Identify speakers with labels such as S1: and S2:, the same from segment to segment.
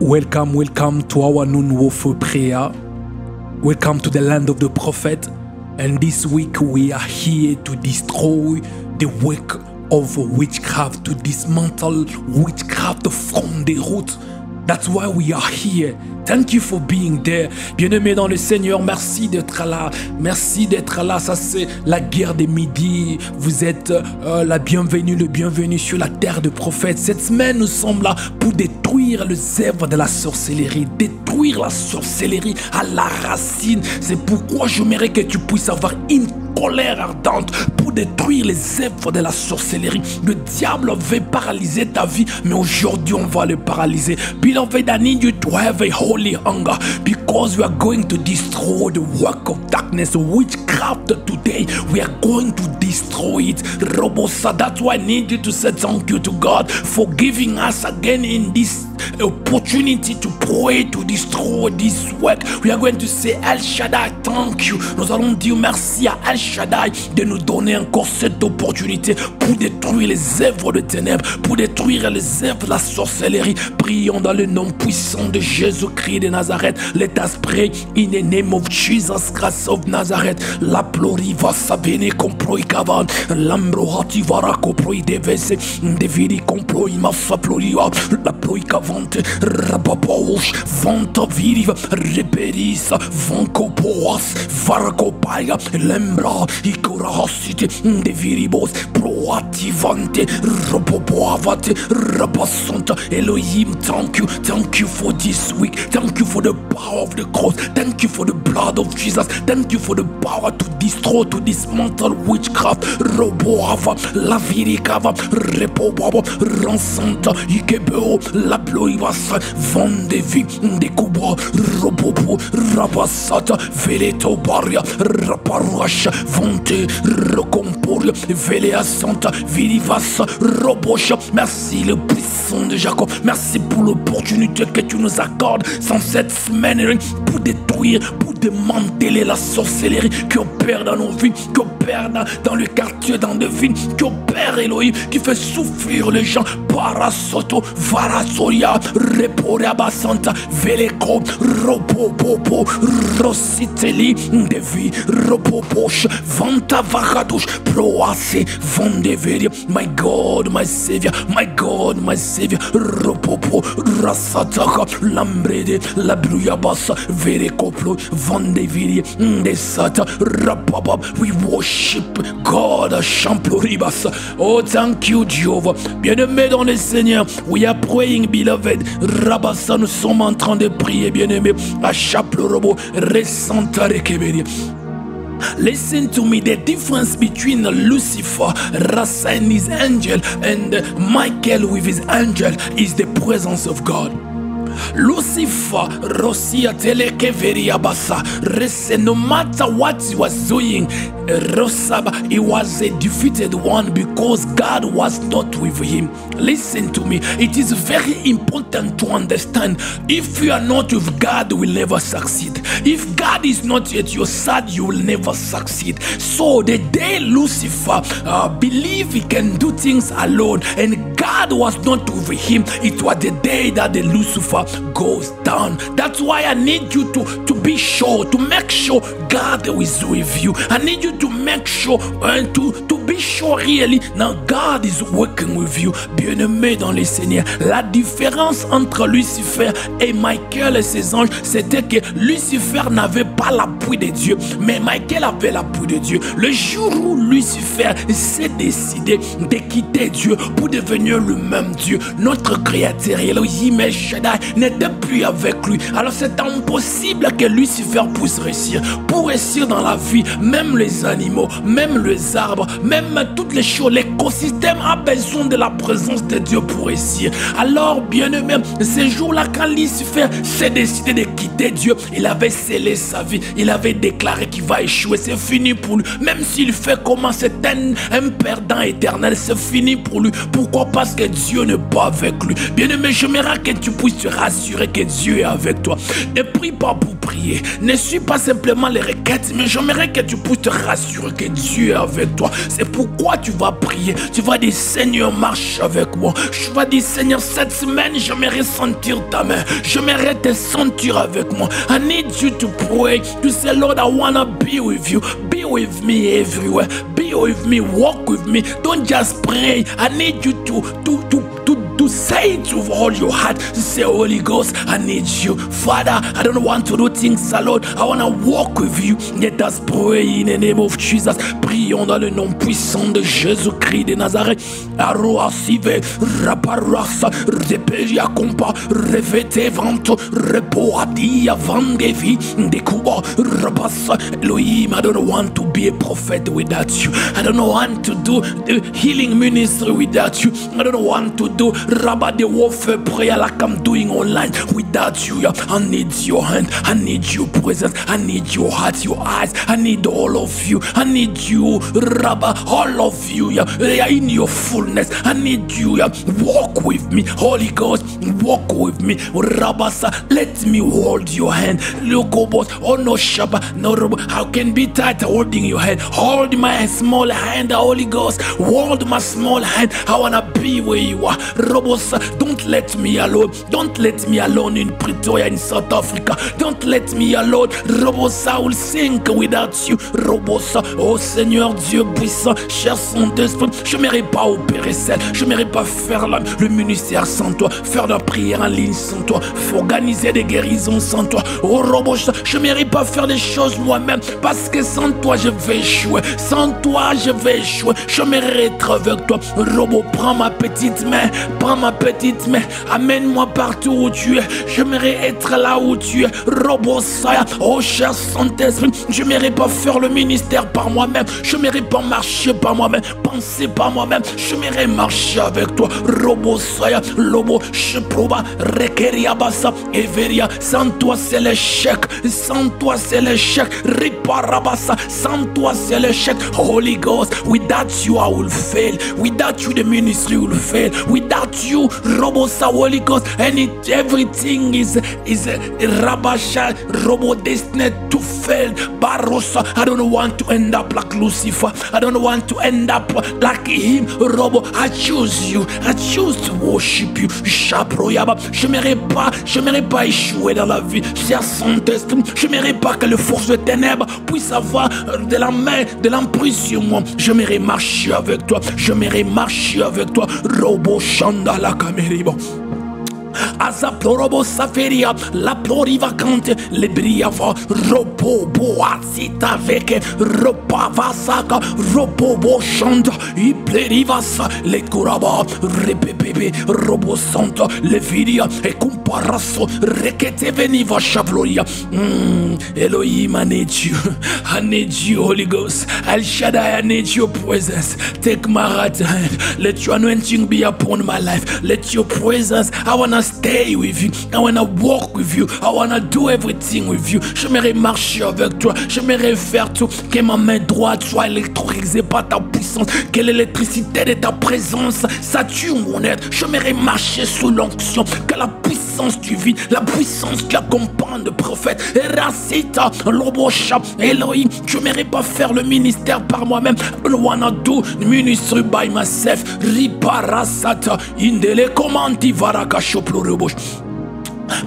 S1: Welcome to our noon warfare prayer. Welcome to the land of the prophet. And this week we are here to destroy the work of witchcraft, to dismantle witchcraft from the root. That's why we are here. Thank you for being there. Bien-aimés dans le Seigneur, merci d'être là. Merci d'être là. Ça, c'est la guerre des midis. Vous êtes la bienvenue, le bienvenu sur la terre de prophètes. Cette semaine, nous sommes là pour détruire les œuvres de la sorcellerie. Détruire la sorcellerie à la racine. C'est pourquoi j'aimerais que tu puisses avoir une colère ardente pour détruire les œuvres de la sorcellerie. Le diable veut paralyser ta vie, mais aujourd'hui on va le paralyser. Beloved, I need you to have a holy hunger, because we are going to destroy the work of darkness, witchcraft today. We are going to destroy it. Robosa, that's why I need you to say thank you to God for giving us again in this opportunity to pray, to destroy this work. We are going to say, El Shaddai, thank you. Nous allons dire merci à El Shaddai de nous donner encore cette opportunité pour détruire les œuvres de ténèbres, pour détruire les œuvres de la sorcellerie. Prions dans le nom puissant de Jésus-Christ de Nazareth. Let us pray in the name of Jesus Christ of Nazareth. La ploriva savene comproi kavan, lambrohati vara comproi devese, deviri comproi maffa ploriva, la ploi kavante, rabapouch, vanta viriva, reperisa, vankopoas, varakopaya, lembra, ikorahasite, deviribos, proativante, ropopoavate, rabasanta. Elohim, thank you for this week. Thank you for the power of the cross. Thank you for the blood of Jesus. Thank you for the power to destroy, to dismantle witchcraft. Roboava, la viricava, repobaba, ransanta, ikebeo, la ploivasa, vandevi, dekubra, robobo, rabasata, veleto baria, raparasha, vante, recomporia, velea santa, vilivasa, robosha. Merci le puissant de Jacob. Merci pour l'opportunité que tu nous accordes sans cette semaine pour détruire, pour démanteler la sorcellerie qui opère dans nos vies, qui opère dans le quartier, dans nos villes, qui opère, Elohim, qui fait souffrir les gens. Parasoto, Varasoria, Reporia Basanta, Veleko, Ropopopo, Rossiteli, Devi, Ropopoche, Vanta Varadouche, Proase, Vondeveria. My God, my Savior, my God, my Savior, Ropopo, Rasataka, Lambrede, Labruyabasa, Verekoplo, Vandeviri, Desata, Rapabab. We worship God, Champloribasa. Oh, thank you, Jehovah. Bien-aimé dans le Seigneur, we are praying, beloved. Rabassa, nous sommes en train de prier, bien-aimé. À Chaplorobo, Resantare Keberi. Listen to me, the difference between Lucifer, Rasa and his angel, and Michael with his angel is the presence of God. Lucifer, Rosia Telekeveria Basa, no matter what he was doing, Rosaba, he was a defeated one because God was not with him. Listen to me, it is very important to understand, if you are not with God, you will never succeed. If God is not at your side, you will never succeed. So the day Lucifer believed he can do things alone and God was not with him, it was the day that the Lucifer goes down. That's why I need you to be sure, to make sure God is with you. I need you to make sure and to be sure really now God is working with you. Bien-aimé dans le Seigneur, la différence entre Lucifer et Michael et ses anges, c'était que Lucifer n'avait pas l'appui de Dieu, mais Michael avait l'appui de Dieu. Le jour où Lucifer s'est décidé de quitter Dieu pour devenir le même Dieu, notre créateur Elohim El Shaddai n'était plus avec lui. Alors c'est impossible que Lucifer puisse réussir. Pour réussir dans la vie, même les animaux, même les arbres, même toutes les choses, l'écosystème a besoin de la présence de Dieu pour réussir. Alors bien-aimé, ce jour-là, quand Lucifer s'est décidé de quitter Dieu, il avait scellé sa vie, il avait déclaré qu'il va échouer, c'est fini pour lui. Même s'il fait comment, c'est un perdant éternel, c'est fini pour lui. Pourquoi? Parce que Dieu n'est pas avec lui. Bien-aimé, j'aimerais que tu puisses te rassurer que Dieu est avec toi. Ne prie pas pour prier. Ne suis pas simplement les requêtes, mais j'aimerais que tu puisses te rassurer que Dieu est avec toi. C'est pourquoi tu vas prier. Tu vas dire, Seigneur, marche avec moi. Tu vas dire, Seigneur, cette semaine, j'aimerais sentir ta main. J'aimerais te sentir avec moi. I need you to pray. To say, Lord, I want to be with you. Be with me everywhere. Be with me. Walk with me. Don't just pray. I need you to say it with all your heart. Say, Holy Ghost, I need you. Father, I don't want to do things alone. I want to walk with you. Let us pray in the name of Jesus. Prions dans le nom puissant de Jésus-Christ de Nazareth. Aroasive, raparasa, repelia compa, revete vanto, repoadia vandevi, dekuba, rabasa. Elohim, I don't want to be a prophet without you. I don't want to do the healing ministry without you. I don't want to do Rabba the warfare prayer like I'm doing online without you. I need your hand. I need your presence. I need your heart, your eyes. I need all of you. I need you, Rabba, all of you. In your fullness. I need you. Walk with me, Holy Ghost. Walk with me, Rabba. Let me hold your hand. Look, oh no, Shabba, no, how can be tight holding your hand? Hold my small hand, Holy Ghost. Hold my small hand. I wanna be where you are. Robosa, don't let me alone. Don't let me alone in Pretoria in South Africa. Don't let me alone. Robosa, I will sink without you. Robosa, oh Seigneur Dieu puissant, cher Saint-Esprit, je n'aimerais pas opérer seul. Je n'aimerais pas faire le ministère sans toi, faire la prière en ligne sans toi, organiser des guérisons sans toi. Oh Robosa, je n'aimerais pas faire des choses moi-même parce que sans toi je vais échouer. Sans toi je vais échouer. J'aimerais être avec toi. Robo, prends ma petite main. Prends ma petite main, amène-moi partout où tu es. J'aimerais être là où tu es. Robosaya, oh cher Saint-Esprit, j'aimerais pas faire le ministère par moi-même. J'aimerais pas marcher par moi-même, penser par moi-même. J'aimerais marcher avec toi. Robosaya, Lobo, Sheproba, Rekeriabasa, Everia. Sans toi c'est l'échec. Sans toi c'est l'échec. Riparabasa, sans toi c'est l'échec. Holy Ghost, without you I will fail. Without you the ministry will fail. Without you, Robosa, Holy Ghost, and everything is Rabasha, Robo destined to fail. Barossa, I don't want to end up like Lucifer. I don't want to end up like him. Robo, I choose you. I choose to worship you. Chaproyaba, je n'aimerais pas échouer dans la vie. Cher Saint-Esprit, je n'aimerais pas que les forces de ténèbres puissent avoir de la main, de l'emprise sur moi. J'aimerais marcher avec toi. J'aimerais marcher avec toi. Robo Shanda la cameribo. Azaplorobo saferia, la plorivacante, le briava, robo boazita veke, ropa vasaka, robo bochanda, i plerivasa, le curaba, repepebe, robo santa, le vidia, e comparasso, rekete veniva shavloria. Elohim, I need you. I need you, Holy Ghost. El Shaddai, I need your presence. Take my right hand. Let your anointing be upon my life. Let your presence, I wanna stay with you. I wanna walk with you. I wanna do everything with you. J'aimerais marcher avec toi. J'aimerais faire tout. Que ma main droite soit électrisée par ta puissance. Que l'électricité de ta présence sature mon être. J'aimerais marcher sous l'onction. Que la puissance du vide, la puissance qui accompagne le prophète. Racita, Lobosha, Elohim. J'aimerais pas faire le ministère par moi-même. I don't wanna do ministry by myself. Riparasata, indele komanti varakashoplo.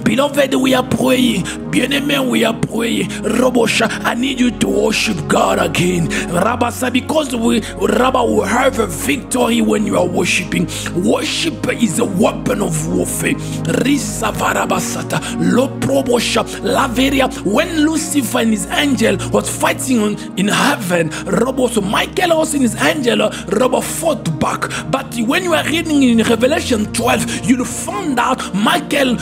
S1: Beloved, we are praying. Bien-aimé, we are praying. Robosha, I need you to worship God again. Rabasa, because Rabba will have a victory when you are worshiping. Worship is a weapon of warfare. Risa varabasata, lo probosha, laveria. When Lucifer and his angel was fighting in heaven, Robos, Michael also and his angel, Robert fought back. But when you are reading in Revelation 12, you'll find out Michael,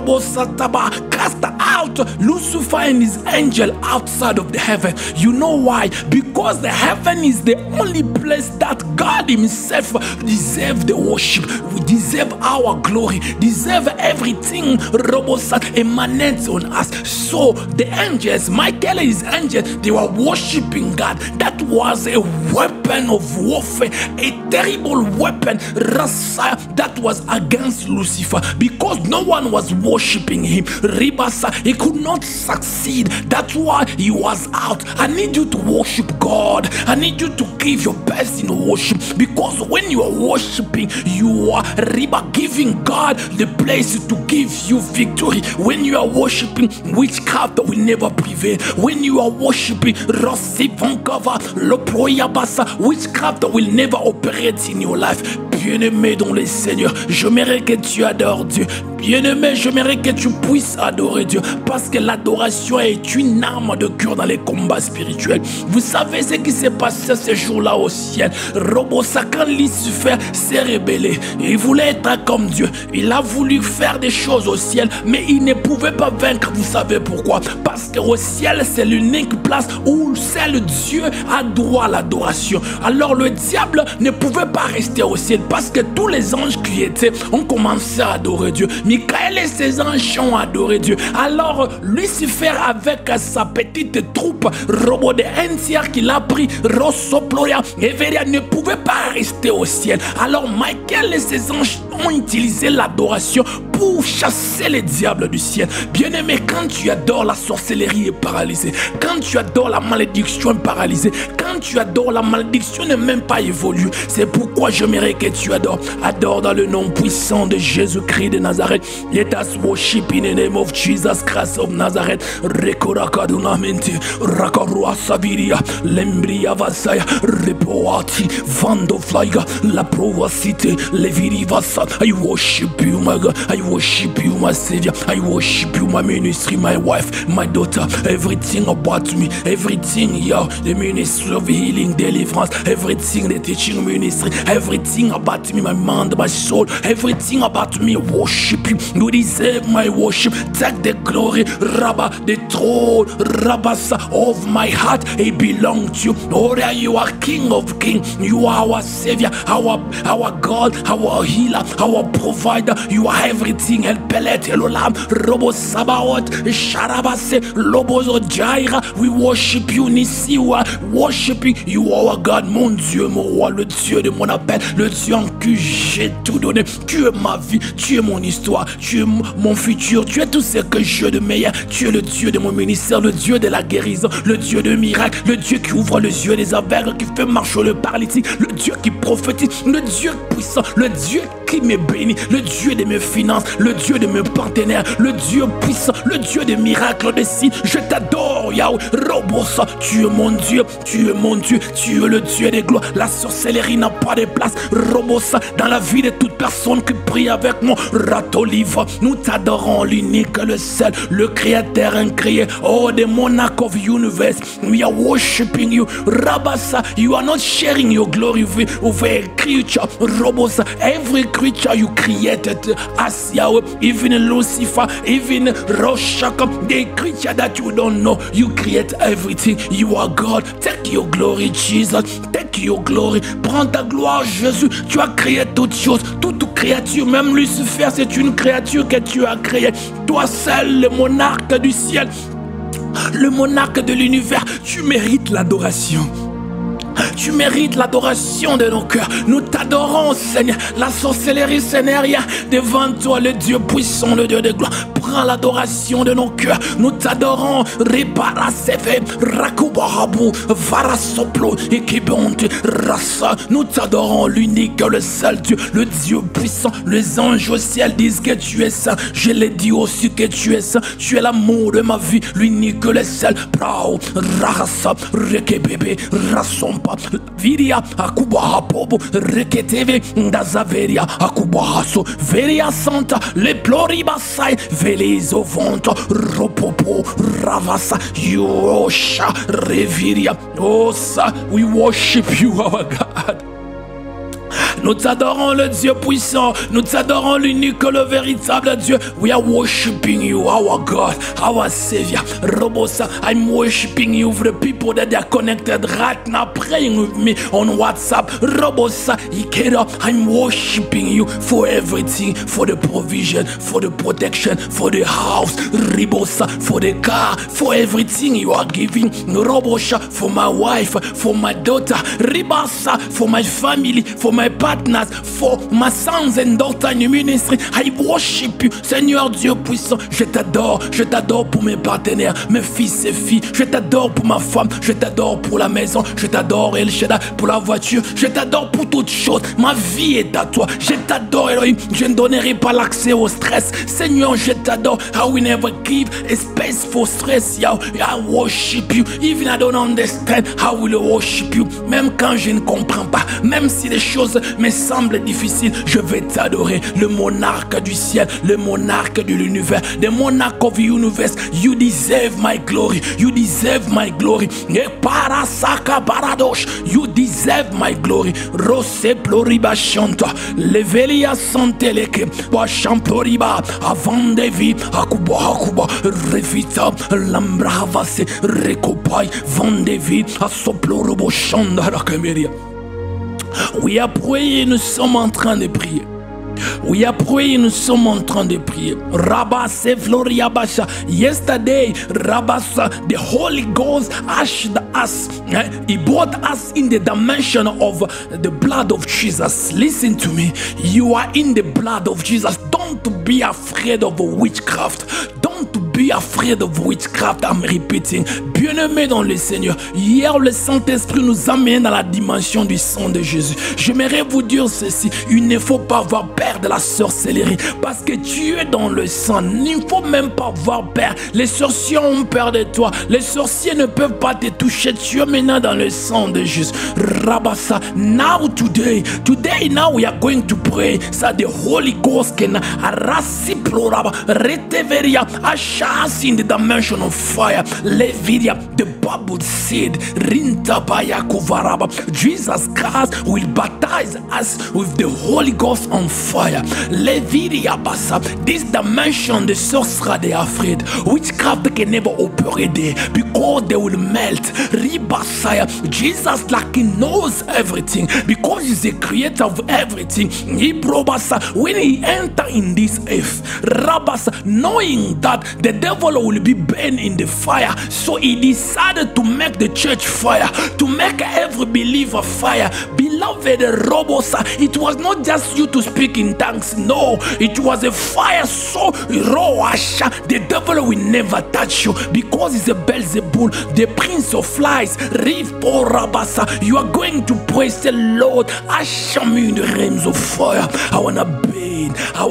S1: Sataba cast out Lucifer and his angel outside of the heaven. You know why? Because the heaven is the only place that God himself deserves the worship. We deserve our glory, deserve everything Robosat emanates on us. So the angels, Michael and his angels, they were worshiping God. That was a weapon of warfare, a terrible weapon that was against Lucifer, because no one was worshiping him. Ribasa, He could not succeed. That's why he was out. I need you to worship God. I need you to give your best in worship, because when you are worshiping, you are giving God the place to give you victory. When you are worshiping, witchcraft will never prevail. When you are worshiping, witchcraft will never operate in your life. Bien-aimé dans le Seigneur, j'aimerais que tu adores Dieu. Bien-aimé, j'aimerais que tu puisses adorer Dieu, parce que l'adoration est une arme de cœur dans les combats spirituels. Vous savez ce qui s'est passé ce jour-là au ciel. Robosa, quand Lucifer s'est rébellé, il voulait être comme Dieu. Il a voulu faire des choses au ciel, mais il ne pouvait pas vaincre. Vous savez pourquoi? Parce qu'au ciel, c'est l'unique place où seul Dieu a droit à l'adoration. Alors le diable ne pouvait pas rester au ciel, parce que tous les anges qui étaient ont commencé à adorer Dieu. Michael et ses anges ont adoré Dieu. Alors Lucifer, avec sa petite troupe robot de entière qu'il a pris, Rossoploria et Veria, ne pouvait pas rester au ciel. Alors Michael et ses anges ont utilisé l'adoration pour chasser les diables du ciel. Bien-aimé, quand tu adores, la sorcellerie est paralysée. Quand tu adores, la malédiction est paralysée. Quand tu adores, la malédiction n'est même pas évolue. C'est pourquoi j'aimerais que tu adores. Adore dans le nom puissant de Jésus-Christ de Nazareth. Let us worship in the name of Jesus Christ of Nazareth. Rekorakadunamente, Rakarua Saviria, Lembria Vasaya, Repoati, Vando Flaiga, La Provacite, Leviri Vasa. I worship you, my God. I worship you, my Savior. I worship you, my ministry, my wife, my daughter. Everything about me, everything, yeah. The ministry of healing, deliverance, everything, the teaching ministry, everything about me, my mind, my soul, everything about me, worship you. You deserve my worship. Take the glory, Rabba, the throne, Rabasa of my heart. It belongs to you. Oh, you are King of Kings. You are our Savior, our God, our healer, our provider. You are everything. El Pelet, Elolam, Robo Sabaoth, Sharabase, Lobozo Jaira. We worship you, Nissi. We are worshiping you, our God, mon Dieu, mon roi, le Dieu de mon appel, le Dieu en qui j'ai tout donné. Tu es ma vie, tu es mon histoire, tu es mon futur, tu es tout ce que j'ai de meilleur. Tu es le Dieu de mon ministère, le Dieu de la guérison, le Dieu de miracles, le Dieu qui ouvre les yeux des aveugles, qui fait marcher le paralytique, le Dieu qui prophétise, le Dieu puissant, le Dieu qui me bénit, le Dieu de mes finances, le Dieu de mes partenaires, le Dieu puissant, le Dieu des miracles, des signes. Je t'adore, Yahweh. Robosa, tu es mon Dieu, tu es mon Dieu, tu es le Dieu des gloires. La sorcellerie n'a pas de place, Robosa, dans la vie de toute personne qui prie avec moi. Ratoliva, nous t'adorons, l'unique, le seul, le créateur incréé. Oh, the monarch of universe, we are worshiping you. Rabasa, you are not sharing your glory with a creature. Robosa, every creature you created as Yahweh, even Lucifer, even Roshaka, the creature that you don't know, you create everything. You are God. Take your glory, Jesus. Take your glory. Prends ta gloire, Jésus. Tu as créé toutes choses, toute créature, même Lucifer, c'est une créature que tu as créée. Toi seul, le monarque du ciel, le monarque de l'univers, tu mérites l'adoration. Tu mérites l'adoration de nos cœurs. Nous t'adorons, Seigneur. La sorcellerie, ce n'est rien devant toi, le Dieu puissant, le Dieu de gloire. Prends l'adoration de nos cœurs. Nous t'adorons. Riparaseve, Rakubarabu, Varasoplo, Ekibonte, Rasa. Nous t'adorons, l'unique, le seul Dieu, le Dieu puissant. Les anges au ciel disent que tu es saint. Je l'ai dit aussi que tu es saint. Tu es l'amour de ma vie, l'unique, le seul. Prao, Rasa, Rekebebe, Rasompa. Viria akubaha pobo reketeve ndazaveria akubahaso veria santa le ploribasai velezo vonto ropopo ravasa yosha reviria. Oh, ça, we worship you, our God. Nous t'adorons, le Dieu puissant. Nous t'adorons, l'unique, le véritable Dieu. We are worshiping you, our God, our Savior. Robosa, I'm worshiping you for the people that are connected right now, praying with me on WhatsApp. Robosa, Ikeda, I'm worshiping you for everything, for the provision, for the protection, for the house. Ribosa, for the car, for everything you are giving. Robosha, for my wife, for my daughter. Ribasa, for my family, for my partners for my sons and daughters in the ministry. I worship you, Seigneur Dieu puissant. Je t'adore pour mes partenaires, mes fils et filles. Je t'adore pour ma femme, je t'adore pour la maison, je t'adore El Shaddai pour la voiture, je t'adore pour toutes choses. Ma vie est à toi, je t'adore Elohim. Je ne donnerai pas l'accès au stress. Seigneur, je t'adore. I will never give a space for stress. I worship you. Even I don't understand, I will worship you. Même quand je ne comprends pas, même si les choses me semblent difficiles, je vais t'adorer. Le monarque du ciel, le monarque de l'univers, the monarch of the universe. You deserve my glory. You deserve my glory. Parasaka paradosh. You deserve my glory. Rose ploriba chanta. Levelia santeleke. Washamploriba. Avant de vie. Akuba. Revita. Lambravase. Recopai. Vandevi. Asoplorobo chanda la caméria. We are praying, nous sommes en train de prier. We are praying, nous sommes en train de prier. Rabase Floriabasha. Yesterday, Rabasa, the Holy Ghost ushered us. He brought us in the dimension of the blood of Jesus. Listen to me. You are in the blood of Jesus. Don't be afraid of witchcraft. Don't be afraid of witchcraft. I'm repeating. Bien-aimé dans le Seigneur, hier le Saint-Esprit nous amène dans la dimension du sang de Jésus. J'aimerais vous dire ceci. Il ne faut pas avoir peur de la sorcellerie parce que tu es dans le sang. Il ne faut même pas avoir peur. Les sorciers ont peur de toi. Les sorciers ne peuvent pas te toucher. Tu es maintenant dans le sang de Jésus. Rabasa. Now today now we are going to pray that the Holy Ghost can rasiploraba reteveria ashas in the dimension of fire. Levidia, the Bible said, Rintabaya kuvaraba. Jesus Christ will baptize us with the Holy Ghost on fire. Levidia basa. This dimension, the sorcerer, they are afraid. Witchcraft can never operate there because they will melt. Ribasaya. Jesus, like he knows everything because he's the creator of everything. When he entered in this earth, Rabasa, knowing that the devil will be burned in the fire, so he decided to make the church fire, to make every believer fire. Beloved Robosa, it was not just you to speak in tongues. No, it was a fire so raw. The devil will never touch you because he's a Beelzebul, the prince of flies. Rabasa, you are going to praise the Lord. Usher me in the realms of fire. I wanna burn. I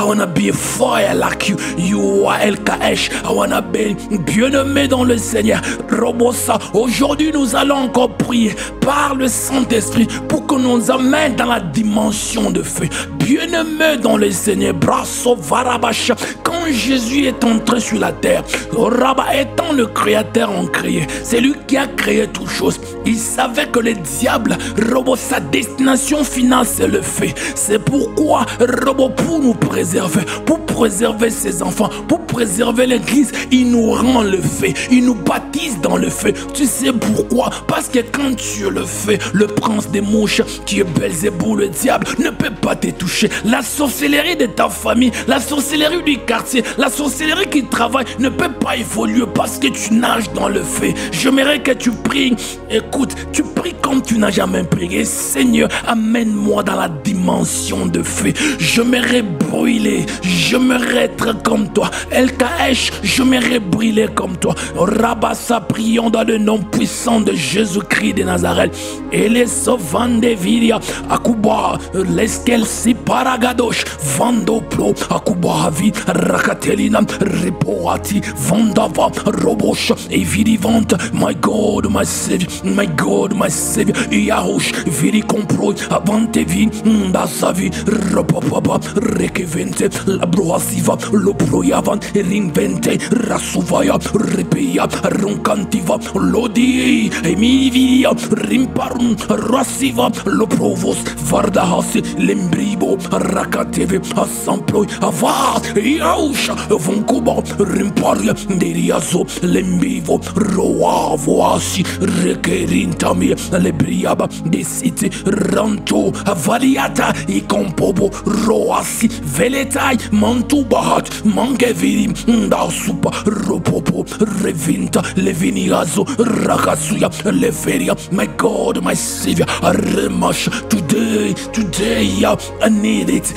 S1: wanna be a fire like you. You are El Kaesh. I wanna be bien-aimé dans le Seigneur. Robosa, aujourd'hui nous allons encore prier par le Saint-Esprit pour que nous amène dans la dimension de feu. Bien-aimé dans le Seigneur. Brasso Varabasha. Quand Jésus est entré sur la terre, Rabba étant le créateur en créé, c'est lui qui a créé toutes choses. Il savait que le diable, Robo, sa destination finale c'est le feu. C'est pourquoi Robo, pour nous préserver, pour préserver ses enfants, pour préserver l'église, il nous rend le feu, il nous baptise dans le feu. Tu sais pourquoi? Parce que quand tu le fais, le prince des mouches qui est Beelzebul, le diable, ne peut pas te toucher. La sorcellerie de ta famille, la sorcellerie du quartier, la sorcellerie qui travaille ne peut pas évoluer parce que tu nages dans le feu. J'aimerais que tu pries. Écoute, tu pries comme tu n'as jamais prié. Seigneur, amène-moi dans la dimension de feu. J'aimerais brûler, j'aimerais être comme toi. El Kaesh, j'aimerais brûler comme toi. Rabassa, prions dans le nom puissant de Jésus-Christ de Nazareth. Et les sauvants de Viria, Akuba, lesquels si paragadosh, Vandoplo, Akuba, Vi, Rakatelina, Repoati, Vandava, Robosh, et Vidivante, my God, my Savior, my God, my Savior, Yahush, Viri Compro, Avantevi, Dasavi, Rapapapa, Rekevente, Labroasiva, Loproyavan, Rinvente, Rasuvaya, Repea, Roncantiva, Lodi, Emivia, Rimparum, Rasiva, Loprovos, Vardahasi, Lembribo, Rakateve, Assamploi, Avas, Yausha, Vonkuba, Rimparia, Deriazo, Lembivo, Roa, Voasi, Reke, Rintami, Lebriaba, des cités, Ranto, Avaliata, Ikompobo, Roasi, Veletai, Mantubahat, Mangeviri, Ndasupa, Ropopo, Revinta, Leviniazo, Rakasuya, Leveria, my God, my Savior, Remash, today, yeah, I need it,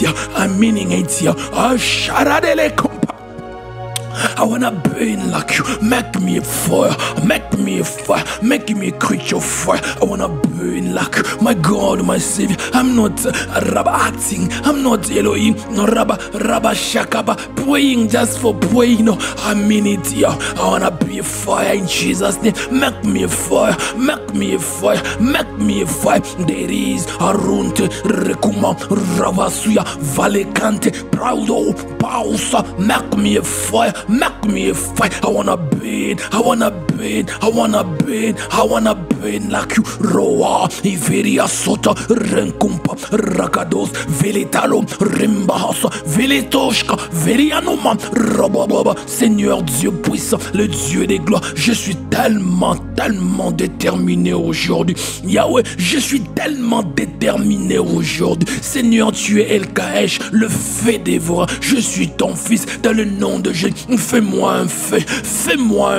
S1: yeah, I'm meaning it, yeah, Sharadele Kompa. I wanna burn like you. Make me a fire. Make me a fire. Make me a creature of fire. I wanna burn like you. My God, my Savior. I'm not Rabba acting. I'm not Elohim. No Rabba Shakaba. Praying just for praying. No, I mean it here. I wanna be a fire in Jesus' name. Make me a fire. Make me a fire. Make me a fire. There is Arunte, Rekuma, Ravasuya, Valecante, Proudo, Pausa. Make me a fire. Make me a fire. I wanna burn. I wanna burn. I wanna burn. I wanna burn like you. Roa, Iveria Sota, Renkumpa, Rakados, Veletalo, Rimbahasa, Veletoshka, Verianoma, Rabababa. Seigneur Dieu puissant, le Dieu des gloires, je suis tellement déterminé aujourd'hui. Yahweh, je suis tellement déterminé aujourd'hui. Seigneur, tu es El Kaesh, le feu dévorant. Je suis ton fils dans le nom de Jésus. Fais-moi un feu, fais-moi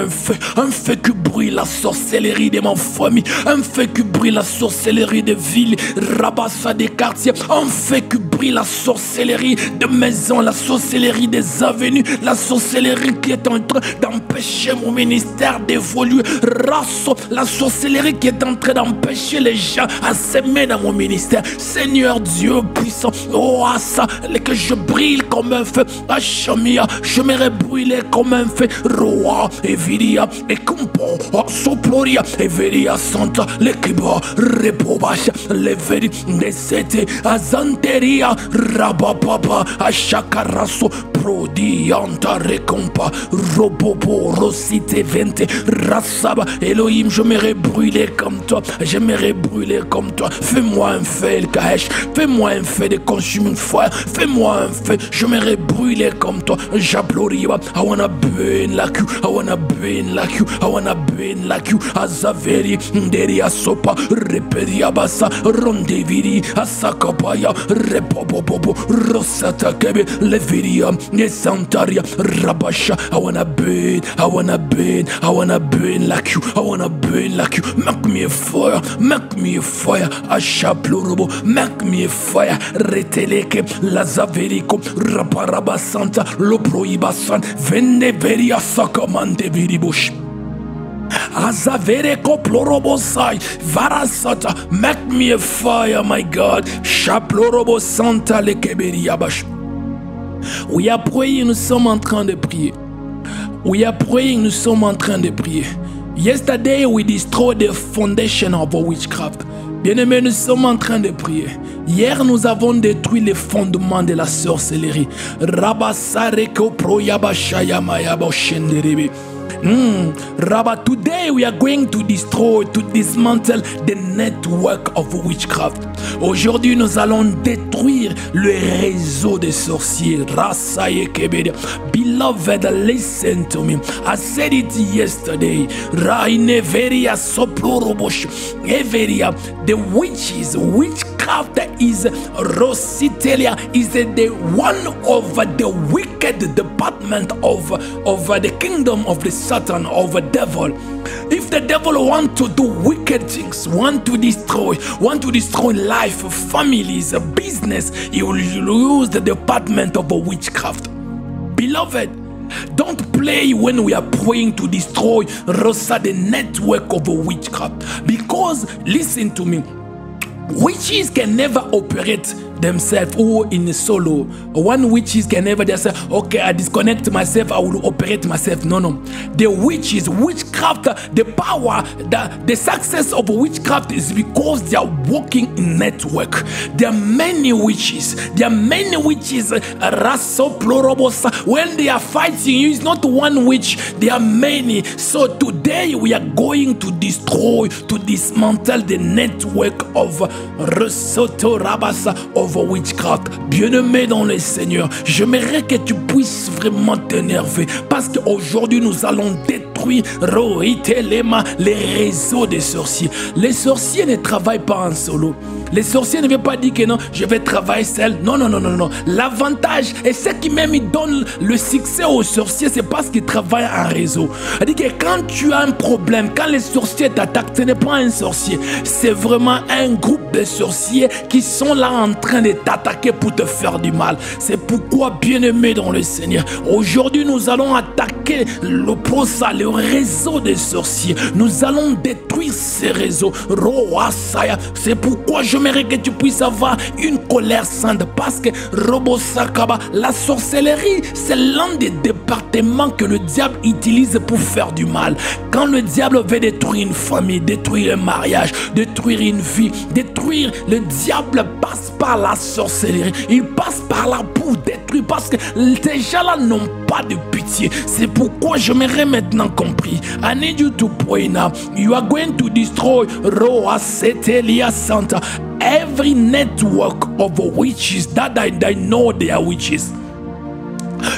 S1: un feu qui brûle la sorcellerie de ma famille, un feu qui brûle la sorcellerie des villes, Rabassa des quartiers, un feu qui brûle la sorcellerie de maisons, la sorcellerie des avenues, la sorcellerie qui est en train d'empêcher mon ministère d'évoluer, la sorcellerie qui est en train d'empêcher les gens à s'aimer dans mon ministère. Seigneur Dieu puissant, oh ça, que je brille comme un feu, Achamia, je m'aimerais brûler comme un feu, Roa, Eviria, et Kumpo, Soploria, Everia Santa, Lekiba, Repobasha, Leveri, Nesete, Azanteria, Rabapapa, Ashakaraso, Prodianta, Recompa, Robobo, Rosite, Vente, Rassaba, Elohim, je m'aimerais brûler comme toi, j'aimerais brûler comme toi. Fais-moi un feu, El Kaesh, fais-moi un feu de consuming fire, fais-moi un feu, je m'aimerais brûler comme toi. J'applaudirai, I wanna burn like you, I wanna burn like you, I wanna burn like you. Azaveri, Nderia Sopa, Reperia Bassa, Rondeviri, Asakapaya, Repopopopo, Rosata Kebe, Leviria, Nesantaria, Rabasha. I wanna burn, I wanna burn, I wanna burn like you, I wanna burn like you. Make me a fire, make me a fire. Ashaplurubo, make me a fire. Reteleke, Lazaverico, Raparaba Santa, Loproibasan, Vendeveria Sakamante Viribush. Azavereko plorobosai, Varasata, make me a fire, my God. Shaplorobo Santa Lekeberiabash. We are praying, nous sommes en train de prier. We are praying, nous sommes en train de prier. Yesterday we destroyed the foundation of witchcraft. Bien-aimés, nous sommes en train de prier. Hier, nous avons détruit les fondements de la sorcellerie. Rabasareko proyabashayamayabo shenderebe. Rabba, today we are going to destroy, to dismantle the network of witchcraft. Aujourd'hui, nous allons détruire le réseau des sorciers. Beloved, listen to me. I said it yesterday. The witches, witchcraft is Rositelia, is the one of the wicked department of the kingdom of the Satan, of the devil. If the devil want to do wicked things, want to destroy life, families, business, he will use the department of witchcraft. Beloved, don't play when we are praying to destroy the network of witchcraft. Because, listen to me, witches can never operate themselves or in a solo. One witches can never just say, okay, I disconnect myself, I will operate myself. No. The witches, witchcraft, the power, the success of witchcraft is because they are working in network. There are many witches. When they are fighting you, it's not one witch, there are many. So today we are going to destroy, to dismantle the network of Resoto Rabasa, of witchcraft. Bien-aimé dans le Seigneur, j'aimerais que tu puisses vraiment t'énerver parce qu'aujourd'hui nous allons détruire détruire les réseaux des sorciers. Les sorciers ne travaillent pas en solo. Les sorciers ne veulent pas dire que non, je vais travailler seul. Non, non, non, non, non. L'avantage, et ce qui même donne le succès aux sorciers, c'est parce qu'ils travaillent en réseau. C'est-à-dire que quand tu as un problème, quand les sorciers t'attaquent, ce n'est pas un sorcier. C'est vraiment un groupe de sorciers qui sont là en train de t'attaquer pour te faire du mal. C'est pourquoi, bien-aimé dans le Seigneur, aujourd'hui nous allons attaquer le réseau des sorciers. Nous allons détruire ces réseaux. C'est pourquoi j'aimerais que tu puisses avoir une colère sainte, parce que la sorcellerie, c'est l'un des départements que le diable utilise pour faire du mal. Quand le diable veut détruire une famille, détruire un mariage, détruire une vie, détruire, le diable passe par la sorcellerie. Il passe par là pour détruire, parce que ces gens-là n'ont pas de pitié. C'est pourquoi j'aimerais maintenant compris. I need you to pray now. You are going to destroy Roa Setelia Santa, every network of witches that I know they are witches.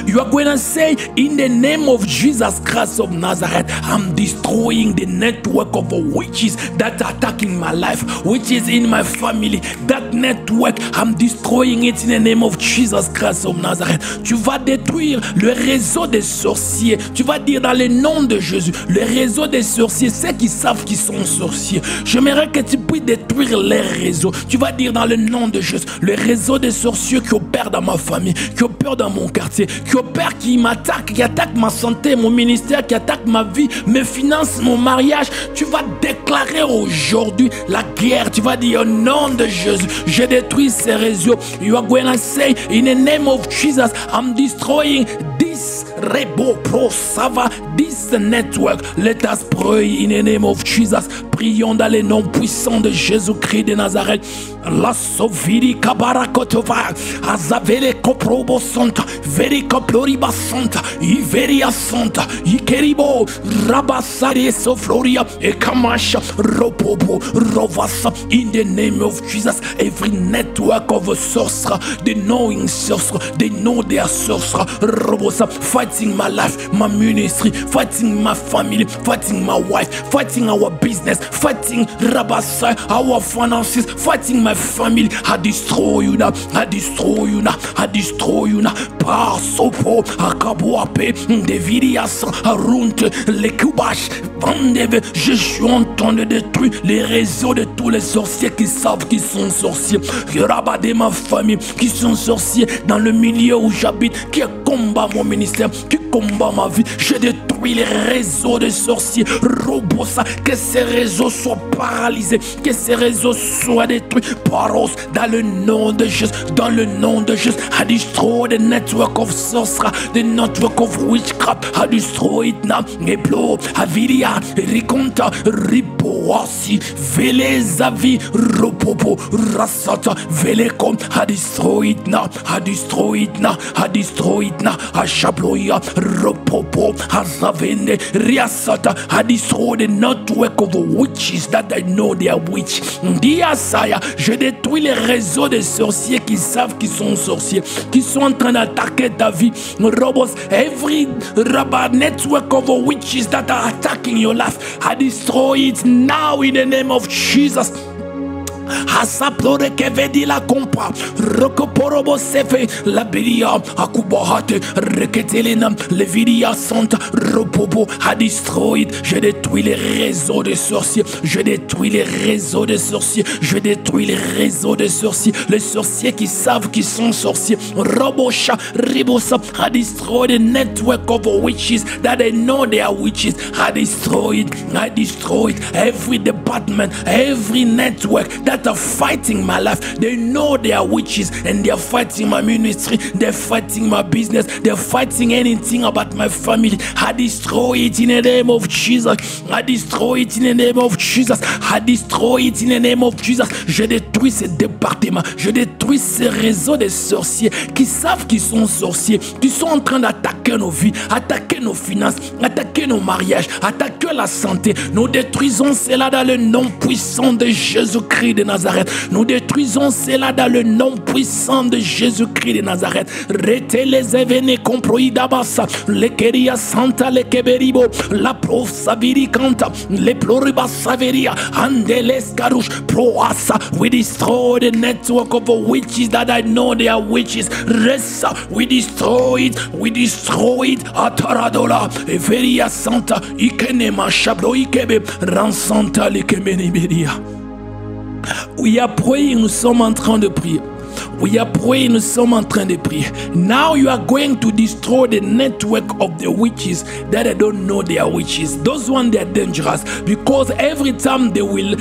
S1: You are going to say, in the name of Jesus Christ of Nazareth, I'm destroying the network of witches that are attacking my life, which is in my family. That network, I'm destroying it in the name of Jesus Christ of Nazareth. Tu vas détruire le réseau des sorciers. Tu vas dire dans le nom de Jésus, le réseau des sorciers, ceux qui savent qu'ils sont sorciers. J'aimerais que tu puisses détruire les réseaux. Tu vas dire dans le nom de Jésus, le réseau des sorciers qui opèrent dans ma famille, qui opèrent dans mon quartier, qui opère, qui m'attaque, qui attaque ma santé, mon ministère, qui attaque ma vie, mes finances, mon mariage. Tu vas déclarer aujourd'hui la guerre. Tu vas dire au nom de Jésus, je détruis ces réseaux. You are going to say, in the name of Jesus, I'm destroying this Rebo Pro Sava, this network. Let us pray in the name of Jesus. Prions dans les noms puissants de Jésus-Christ de Nazareth. La Soviri Kabarakotova, Azavele Koprobo Santa, Veri Koploriba Santa, Iveria Santa, Ikeribo, Rabasari Sofloria, Ekamasha, Ropobo, Rovasa, in the name of Jesus. Every network of a sorcerer, the knowing sorcerer, they know they are sorcerer, Robosa, fighting my life, my ministry, fighting my family, fighting my wife, fighting our business, fighting Rabasa, our finances, fighting my family. I destroy you now, I destroy you now, I destroy you now. Par Sopo, Akaboape, Devirias, Arunt, les Kubash, Vandeve, je suis en train de détruire les réseaux de tous les sorciers qui savent qu'ils sont sorciers. Je rabade ma famille qui sont sorciers dans le milieu où j'habite, qui combat mon ministère, qui combat ma vie. Je détruis les réseaux de sorciers. Robosa, que ces réseaux soient paralysés, que ces réseaux soient détruits. Paros, dans le nom de Jésus, dans le nom de Jésus. I destroy the network of sorcerer, the network of witchcraft. I destroy it now. Neblo, Aviria, Riconta, Ripoasi, Velezavi, Ropopo, Rasata, Velecom. I destroy it now. I destroy it now. I destroy it now. Ashabloya, Ropopo, Azavene, Riasata. I destroy the network of witches that I know they are witch. Diasaya, je détruis les réseaux de sorciers qui savent qu'ils sont sorciers, qui sont en train d'attaquer ta vie. Robos, every network of witches that are attacking your life, I destroy it now in the name of Jesus. Hasaplore que vedi la compa, Rokoporobo sefe, la bilia, Akubahate, Reketelena, Levidia Santa, Ropopo, I destroy it. Je détruis les réseaux de sorciers, je détruis les réseaux de sorciers, je détruis les réseaux de sorciers, les sorciers qui savent qu'ils sont sorciers. Robosha, Ribosa, I destroy the network of witches that they know they are witches. I destroy it, I destroy it. Every department, every network that are fighting my life, they know they are witches and they are fighting my ministry, they're fighting my business, they're fighting anything about my family. I destroy it in the name of Jesus. I destroy it in the name of Jesus. I destroy it in the name of Jesus. Je détruis ces départements, je détruis ces réseaux de sorciers qui savent qu'ils sont sorciers, qui sont en train d'attaquer nos vies, attaquer nos finances, attaquer nos mariages, attaquer la santé. Nous détruisons cela dans le nom puissant de Jésus-Christ de Nazareth. Nous détruisons cela dans le nom puissant de Jésus-Christ de Nazareth. Rete les événements comproïdabasa, les keria santa, les keberibo, la prof saviri canta, les ploribas saveria, andeles karush proasa. We destroy the network of witches that I know they are witches. Resa, we destroy it, we destroy it. Ataradola, Everia Santa, Ikenema Shabro Ikebe, Ransanta Lekemeniberia. We are praying, nous sommes en train de prier. We are praying, nous sommes en train de prier. Now you are going to destroy the network of the witches that I don't know they are witches. Those ones, they are dangerous because every time they will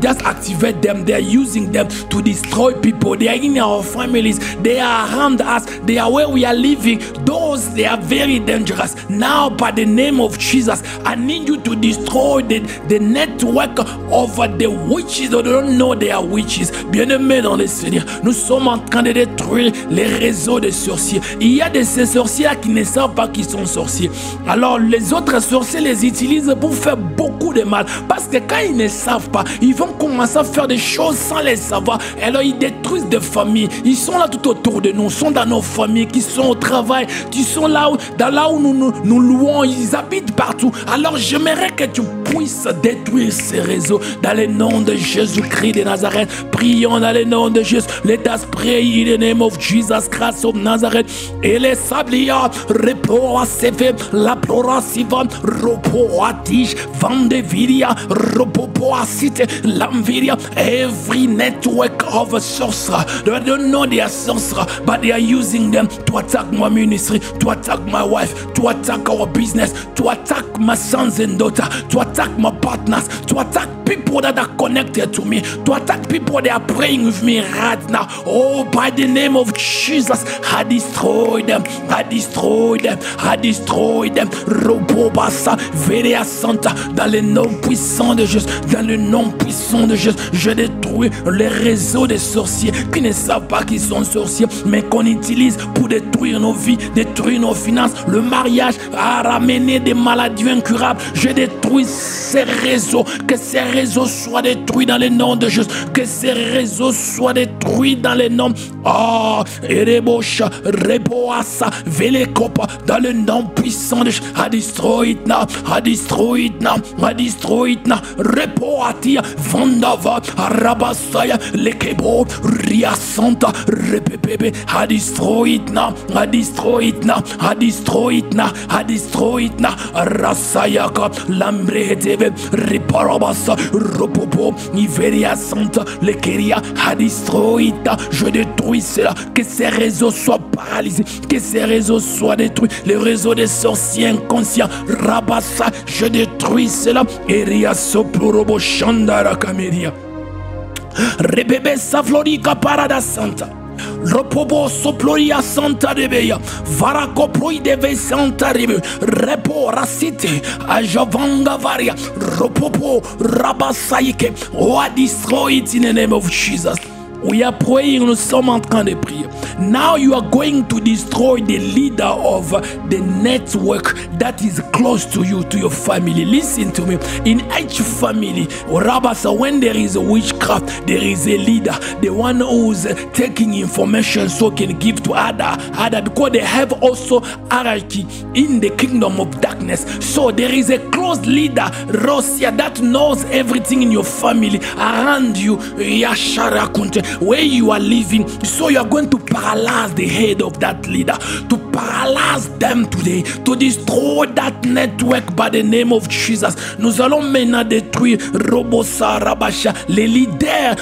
S1: just activate them. They are using them to destroy people. They are in our families. They are around us. They are where we are living. Those, they are very dangerous. Now, by the name of Jesus, I need you to destroy the network of the witches that don't know they are witches. Bien-aimés dans le Seigneur, nous sommes en train de détruire les réseaux de sorciers. Il y a de ces sorciers qui ne savent pas qu'ils sont sorciers. Alors les autres sorciers les utilisent pour faire beaucoup de mal. Parce que quand ils ne savent pas, ils vont commencer à faire des choses sans les savoir. Et alors ils détruisent des familles. Ils sont là tout autour de nous. Ils sont dans nos familles, qui sont au travail, qui sont là où nous louons. Ils habitent partout. Alors j'aimerais que tu puisses détruire ces réseaux dans le nom de Jésus-Christ de Nazareth. Prions dans le nom de Jésus. Let us pray in the name of Jesus Christ of Nazareth. Ele sablia repoa seve la plora sivan ropoa tish vandeviria ropoa site lamviria. Every network of a sorcerer, they don't know they are sorcerer, but they are using them to attack my ministry, to attack my wife, to attack our business, to attack my sons and daughters, to attack my partners, to attack people that are connected to me, to attack people that are praying with me right now. Oh, by the name of Jesus, I destroy them, I destroy them, I destroy them. Robobasa, Veria Santa, dans le nom puissant de Jésus, dans le nom puissant de Jésus, je détruis les réseaux des sorciers qui ne savent pas qu'ils sont sorciers, mais qu'on utilise pour détruire nos vies, détruire nos finances, le mariage, à ramener des maladies incurables. Je détruis ces réseaux, que ces réseaux soient détruits dans le nom de Jésus, que ces réseaux soient détruits dans le nom. Oh, Erebosha, Reboasa, Velekopa, dans le nom puissant de Jésus. I destroy it now, I destroy it now, I destroy it now. Repoatia, Vandava, Arabasaya, Lekebo, Ria Santa, Repepebe. I destroy it now, I destroy it now, I destroy it now, I destroy it now. Rasayaka, Lambretebe, Reparabasa, Ropopo, Iveria Santa, Lekeria. I destroy it now. Je détruis cela, que ces réseaux soient paralysés, que ces réseaux soient détruits, les réseaux des sorciers inconscients. Rabassa, je détruis cela. Eria Soplorobo Shandara Kameria. Rebebe Saflorika Parada Santa. Ropobo Soploria Santa Rebeya, Varacoproi deve Santa Rebe, Repo Rasite, Ajavanga Varia, Ropopo Rabasaike. Oh, I destroy it in the name of Jesus. We are praying, nous sommes en train de prier. Now you are going to destroy the leader of the network that is close to you, to your family. Listen to me. In each family, Rabasa, when there is a witchcraft, there is a leader, the one who's taking information so can give to other, because they have also hierarchy in the kingdom of darkness. So there is a close leader, Rosia, that knows everything in your family, around you, Yasharakunte, where you are living. So you are going to paralyze the head of that leader, to paralyze them today, to destroy that network by the name of Jesus. Nous allons maintenant détruire Robosa Rabasha, les leaders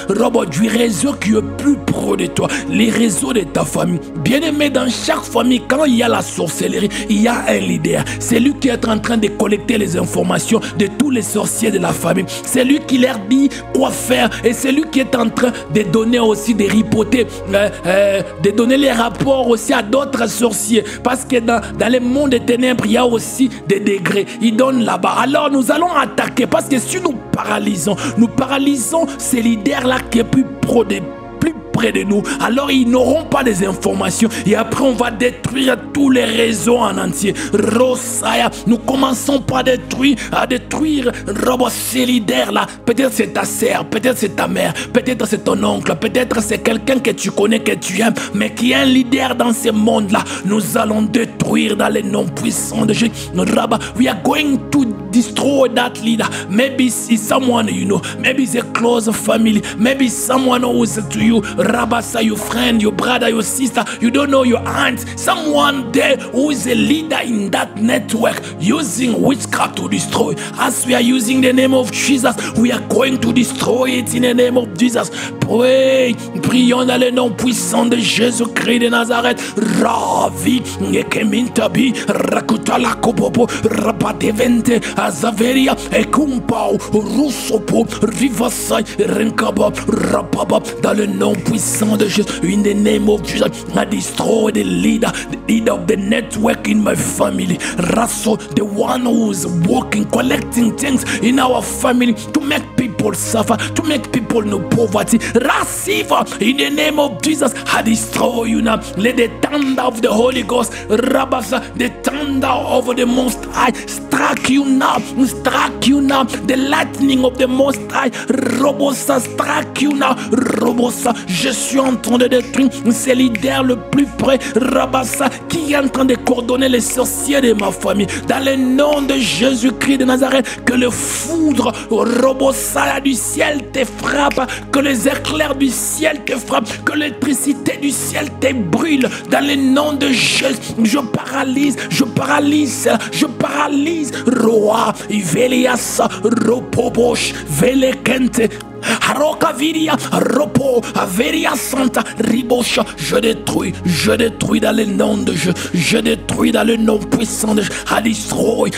S1: du réseau qui est plus pro de toi, les réseaux de ta famille. Bien aimé, dans chaque famille, quand il y a la sorcellerie, il y a un leader. C'est lui qui est en train de collecter les informations de tous les sorciers de la famille. C'est lui qui leur dit quoi faire, et c'est lui qui est en train de donner aussi des ripoter, de donner les rapports aussi à d'autres sorciers, parce que dans le monde des ténèbres, il y a aussi des degrés. Il donne là-bas. Alors nous allons attaquer, parce que si nous paralysons ces leaders-là qui est plus près de nous. Alors ils n'auront pas des informations. Et après, on va détruire tous les réseaux en entier. Rosaya, nous commençons par détruire ces leaders là. Peut-être c'est ta sœur, peut-être c'est ta mère, peut-être c'est ton oncle, peut-être c'est quelqu'un que tu connais, que tu aimes, mais qui est un leader dans ce monde là. Nous allons détruire dans les noms puissants de Jésus. We are going to destroy that leader. Maybe it's someone you know, maybe it's a close family, maybe someone who is to you, Rabasa, your friend, your brother, your sister, you don't know, your aunt, someone there who is a leader in that network using witchcraft to destroy. As we are using the name of Jesus, we are going to destroy it in the name of Jesus. Pray, prions dans le nom puissant de Jésus-Christ de Nazareth. Ravi, Nekemintabi, Rakutala Kopopo, Rabadevente, Azaveria, Ekumpao, Rusopo, Rivasai, Renkaba, Rapaba, dans le nom puissant de Jésus. In the name of Jesus, I destroy the leader of the network in my family. Raso, the one who is working, collecting things in our family to make people suffer, to make people know poverty. Rasiva, in the name of Jesus, I destroy you now. Let the thunder of the Holy Ghost, Rabasa, the thunder of the Most High, strike you now, strike you now. The lightning of the Most High, Robosa, strike you now, Robosa. Je suis en train de détruire ces leaders le plus près, Rabasa, qui est en train de coordonner les sorciers de ma famille. Dans le nom de Jésus-Christ de Nazareth, que le foudre, Robosa, du ciel te frappe, que les éclairs du ciel te frappent, que l'électricité du ciel te brûle. Dans le nom de Jésus, je paralyse, Roa, Ivelias, Ropobosh, Velekente. Haroka Viria, Ropo, Averia Santa, Ribosha, je détruis dans le nom de Jésus, je détruis dans le nom puissant de Jésus. I destroy,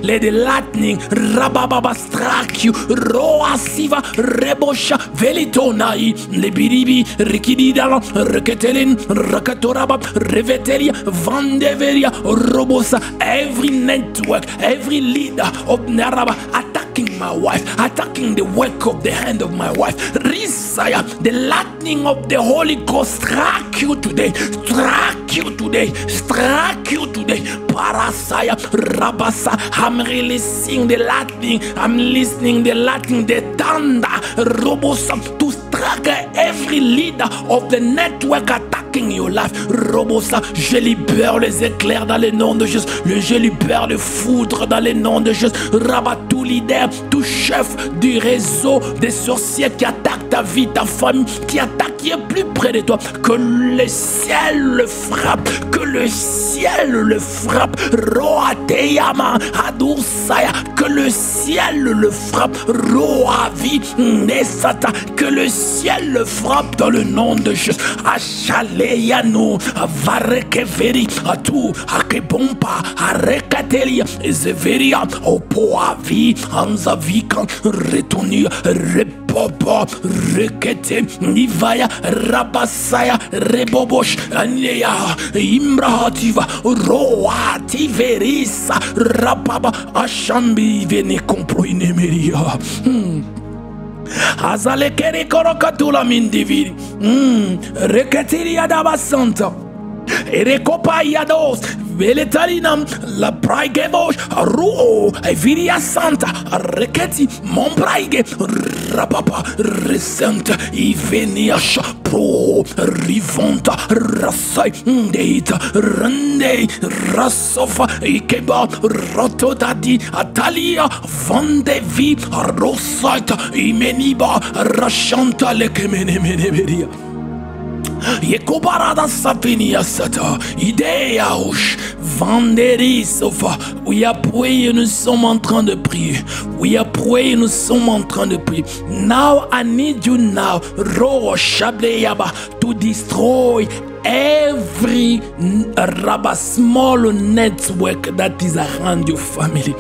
S1: let the lightning, Rababa strike you, Roa Siva, Rebosha, Velitonai, Lebiribi, Rikididala, Reketelin, Rakatoraba, Revetelia, Vandeveria, Robosa, every network, every leader of Naraba, attacking my wife, attacking the work of the hand of my wife. Risaya, the lightning of the Holy Ghost strike you today, strike you today, strike you today. Parasaya, Rabasa, I'm releasing the lightning, I'm listening the lightning, the thunder, Robosa, to strike every leader of the network attacking your life. Robosa, je libère les éclairs dans le nom de Jésus, je libère le foudre dans le nom de Jésus. Rabat, tout leader, tout chef du réseau des sorciers qui attaquent ta vie, ta famille, qui attaquent, qui est plus près de toi, que le ciel le frappe, que le ciel le frappe. Roateyama Adursaya, que le ciel le frappe. Roavi Nesata, que le ciel le frappe dans le nom de Jésus. Achaleyano, Varekeveri, Atu, Akebompa, Arekatelia, Ezeveria, Opoavi, Anzavikan, Retoni, Repopo, Rekete, Nivaya, Rabasaya, Rebobosh, Aneya, Imbrahativa, Roativerisa, Rababa, Ashambi, Vene Comproinemeria. Azale kere korokatula mindiviri. Reketiria dabasanta. Erekopa yados. Veletalinam, la praigevos, ruo, viria santa, reketi, mon praige, rapapa, resenta, iveniash, pro, rivonta, rasai, deita, rende, rasofa, ikeba, rotodadi, atalia, vandevi, rosaita, imeniba, rashanta, lekemenemeneveria. Yekobarada sapinia sata, ideaouch, vanderisova. We are praying, nous sommes en train de prier. We are praying, nous sommes en train de prier. Now I need you now, Ro Shableyaba, to destroy every small network that is around your family.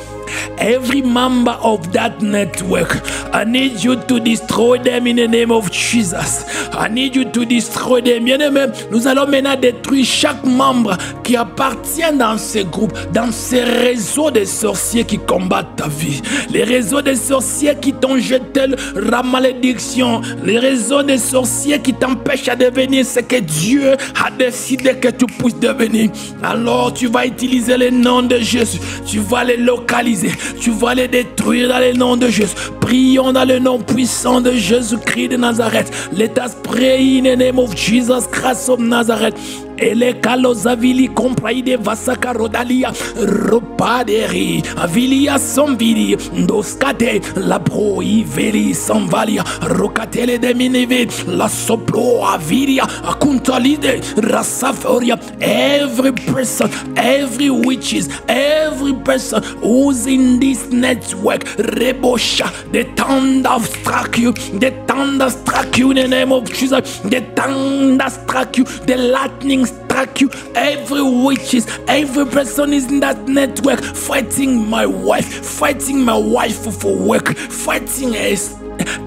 S1: Every member of that network, I need you to destroy them in the name of Jesus. I need you to destroy them. Bien-aimés, nous allons maintenant détruire chaque membre qui appartient dans ces groupes, dans ces réseaux de sorciers qui combattent ta vie. Les réseaux de sorciers qui t'ont jeté la malédiction. Les réseaux de sorciers qui t'empêchent à devenir ce que Dieu a décidé que tu puisses devenir. Alors tu vas utiliser le nom de Jésus. Tu vas les localiser. Tu vas les détruire dans le nom de Jésus. Prions dans le nom puissant de Jésus-Christ de Nazareth. Let us pray in the name of Jesus Christ of Nazareth. Ele kalozavili kompraide vasaka rodalia ropaderi avilia somvili ndoskate la proi veli samvalia rokatele de mineve la soplo avilia akuntalide rasaforia. Every person, every witches, every person who's in this network, rebosha, the thunder struck you, the thunder struck you in the name of Jesus, the thunder struck you, the lightning struck you. Every witches, every person is in that network fighting my wife for work, fighting a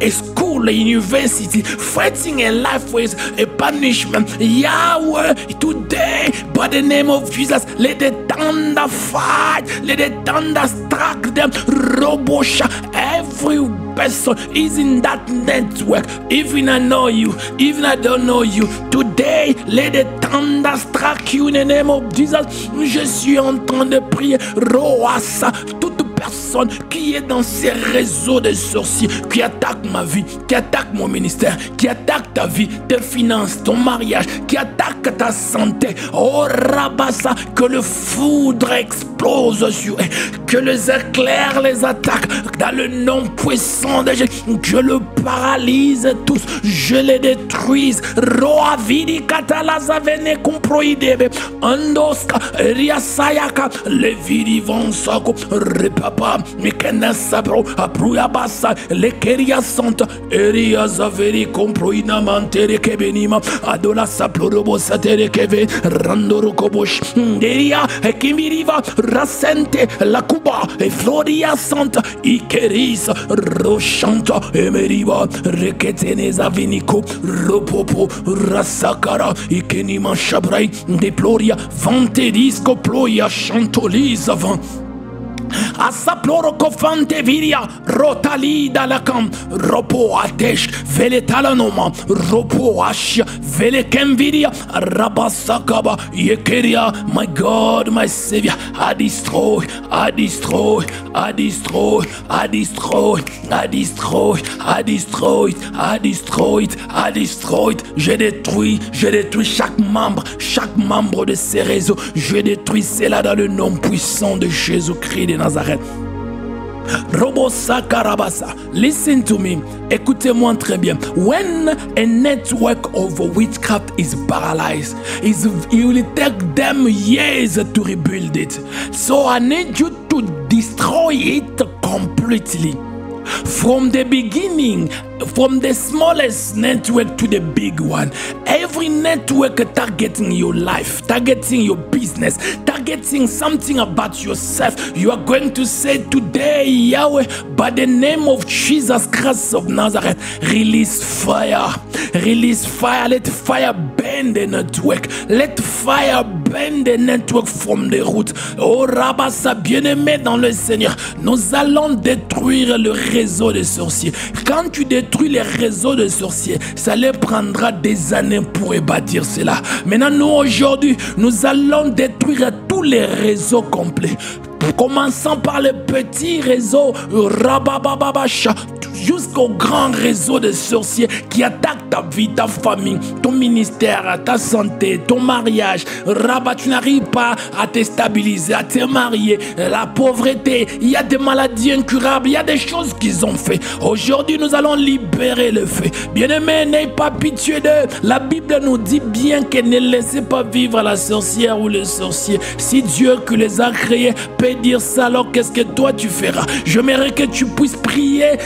S1: school, a university, fighting a life with a punishment. Yahweh, today, by the name of Jesus, let the thunder fight, let the thunder strike them. Robosha, every person is in that network. Even I know you, even I don't know you, today, let the thunder strike you in the name of Jesus. Je suis en train de prier. Roasa, toute personne qui est dans ces réseaux de sorciers, qui attaque ma vie, qui attaque mon ministère, qui attaque ta vie, tes finances, ton mariage, qui attaque ta santé. Oh Rabassa, que le foudre explose sur eux, que les éclairs les attaquent dans le nom puissant de Jésus. Je le paralyse tous, je les détruise. Roa vidi katalaza vene comproidebe andoska riasayaka le vidi vansako repapa mikena sabro apruya basa le keria santa eria zaveri comproina mantere kebenima adola saplorobo satere keve randoro kobosh deria ekimiriva rasente la kuba e floria santa ikeris roshanta emeriva reketeneza viniko ropopo rasakara ikenima shabrai deploria vanterisco ploia chantolisa van Asaploroko fante viria rotali dalakam ropo atesh vele talanoma ropo ash vele kemviria rabasakaba yekeria. My God, my Savior, I destroy, I destroy, I destroy, I destroy, I destroy, I destroy, I destroy, I destroy. Je détruis chaque membre de ces réseaux. Je détruis cela dans le nom puissant de Jésus-Christ de Nazareth. Robosa Karabasa, listen to me, écoutez-moi très bien. When a network of witchcraft is paralyzed, it will take them years to rebuild it. So I need you to destroy it completely. From the beginning, from the smallest network to the big one, every network targeting your life, targeting your business, targeting something about yourself, you are going to say today, Yahweh, by the name of Jesus Christ of Nazareth, release fire, let fire burn the network, let fire burn the network from the root. Oh Rabassa, bien-aimé dans le Seigneur, nous allons détruire le réseau des sorciers. Quand tu détruis les réseaux de sorciers, ça leur prendra des années pour bâtir cela. Maintenant, nous aujourd'hui, nous allons détruire tous les réseaux complets. Commençant par le petit réseau Rabababacha jusqu'au grand réseau de sorciers qui attaquent ta vie, ta famille, ton ministère, ta santé, ton mariage. Rabat, tu n'arrives pas à te stabiliser, à te marier, la pauvreté, il y a des maladies incurables, il y a des choses qu'ils ont fait. Aujourd'hui, nous allons libérer le feu. Bien-aimé, n'aie pas pitié d'eux. La Bible nous dit bien qu'elle ne laissez pas vivre la sorcière ou le sorcier. Si Dieu qui les a créés peut dire ça, alors qu'est-ce que toi tu feras? J'aimerais que tu puisses prier,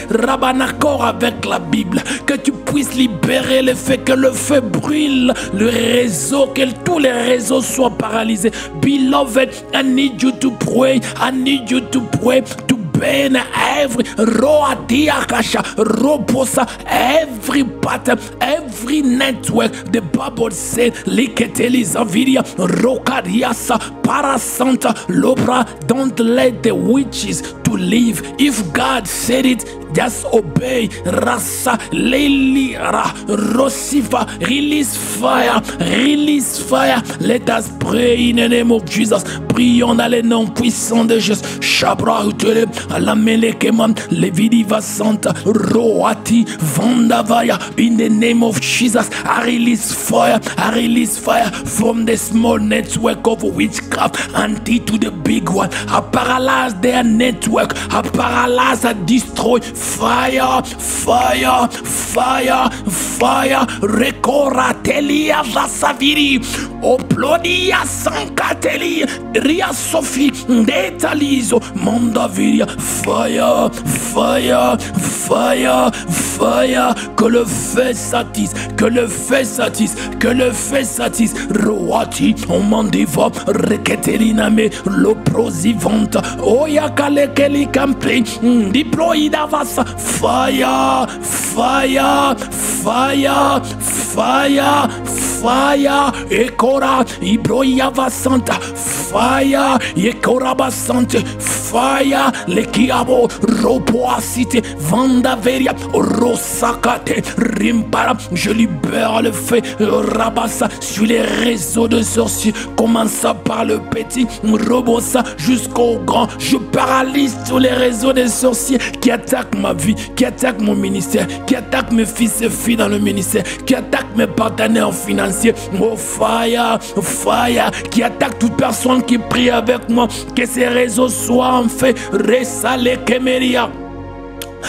S1: accord avec la Bible, que tu puisses libérer le fait que le feu brûle le réseau, que tous les réseaux soient paralysés. Beloved, I need you to pray. I need you to pray to burn every roadiakasha, robosa, every pattern, every network. The Bible said, Liketeliza vidia, rokadiasa, parasanta, lobra. Don't let the witches to live. If God said it, just obey. Rasa, Lelira, Rosifa, release fire, release fire. Let us pray in the name of Jesus. Prions dans le nom puissant de Jésus. Shabra utele, la melekeman, levidiva santa, roati, vandavaya. In the name of Jesus, I release fire. I release fire from the small network of witchcraft until the big one. I paralyze their network. I paralyze and destroy. Fire, fire, fire, fire. Recora telia vasaviri. Oplodia sankateli. Ria Sophie detalizo. Mondaviria. Fire, fire, fire, fire. Que le feu s'attise. Que le feu s'attise. Que le feu s'attise. Roati. On mandiva. Reketeliname. Loprosivanta. Oyakale keli kampe. Diploida vasa. Fire, fire, fire, fire, fire. Ekora, Ibroya Vasanta. Fire, Ekora Basante. Fire, Lekiabo, Ropoacite, Vandaveria, Rosakate, Rimpara. Je libère le feu, Rabassa, sur les réseaux de sorciers. Commençant par le petit, Robossa, jusqu'au grand. Je paralyse tous les réseaux de sorciers qui attaquent ma vie, qui attaquent mon ministère, qui attaquent mes fils et filles dans le ministère, qui attaquent mes partenaires financiers. Oh fire, fire, qui attaque toute personne qui prie avec moi. Que ces réseaux soient en fait ressalés kemeria.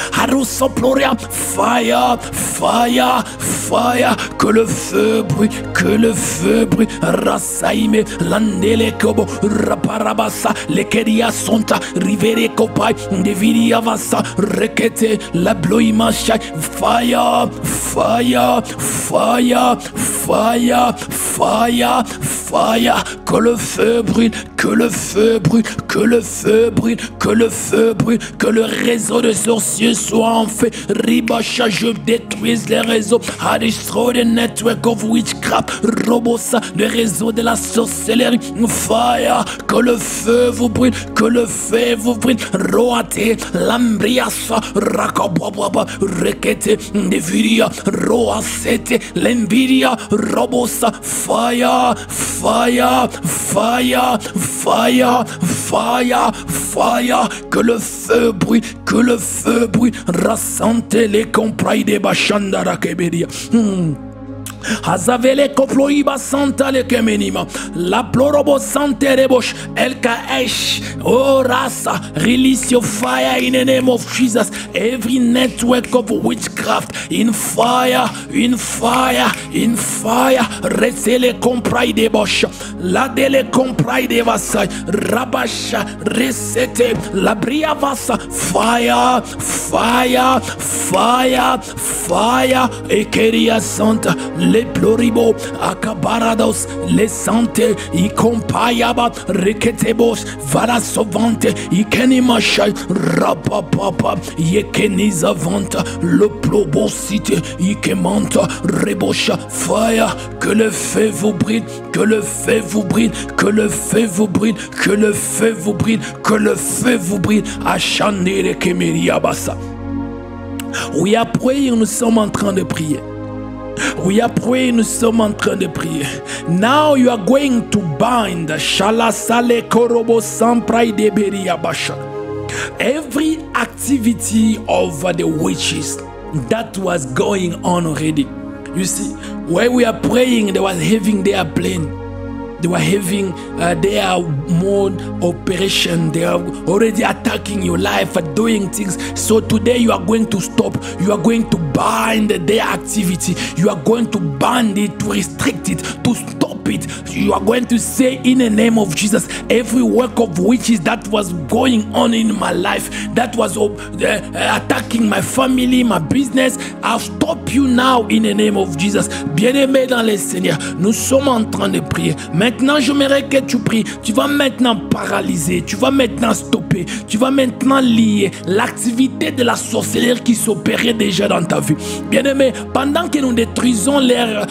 S1: Fire, fire, fire, que le feu brûle, que le feu brûle. Rasaime, landele kobo, raparabasa, lekeria sonta, rivere kopai, deviria vasa, rekete, la bloimasha. Fire, fire, fire, fire, fire, fire, que le feu brûle, que le feu brûle, que le feu brûle, que le feu brûle, que le réseau de sorciers soit en fait. Ribacha, je détruise les réseaux. I destroy the network of witchcraft. Robosa, le réseau de la sorcellerie. Fire, que le feu vous brûle, que le feu vous brûle. Roate, lambriasa, rakababa, rekete, deviria, roasete, l'envidia, robosa. Fire, fire, fire, fire, fire, fire, que le feu brûle, que le feu brûle. Rassante les comprais de Bachandara Keberia. Azavele koploiba santa le kemenima. La plorobo sante rebosh. LKH. Oh rasa. Release your fire in the name of Jesus. Every network of witchcraft. In fire. In fire. In fire. Resele comprai de bosh. La dele comprai de vasai. Rabasha. Resete. La bria vasa. Fire. Fire. Fire. Fire. Ekeria santa. Les ploribo, acabarados, les santé, y compayaba, reketebos, vala sovante, y kenimashai, rapapapa, y kenizavanta, le plobosite, y kemanta, rebosha, fire, que le feu vous brille, que le feu vous brille, que le feu vous brille, que le feu vous brille, que le feu vous brille, achanere kemeriabasa. We are praying, nous sommes en train de prier. We are praying, nous sommes en train de prier. Now you are going to bind Shalasale Korobo Samprai de Beriabasha. Every activity of the witches that was going on already. You see, while we are praying, they were having their plan. They were having their mode operation. They are already attacking your life and doing things. So today you are going to stop. You are going to bind their activity. You are going to bind it, to restrict it, to stop stop it. You are going to say in the name of Jesus, every work of witches that was going on in my life, that was attacking my family, my business, I'll stop you now in the name of Jesus. Bien-aimé dans le Seigneur, nous sommes en train de prier. Maintenant, j'aimerais que tu pries. Tu vas maintenant paralyser, tu vas maintenant stopper, tu vas maintenant lier l'activité de la sorcellerie qui s'opérait déjà dans ta vie. Bien-aimé, pendant que nous détruisons leur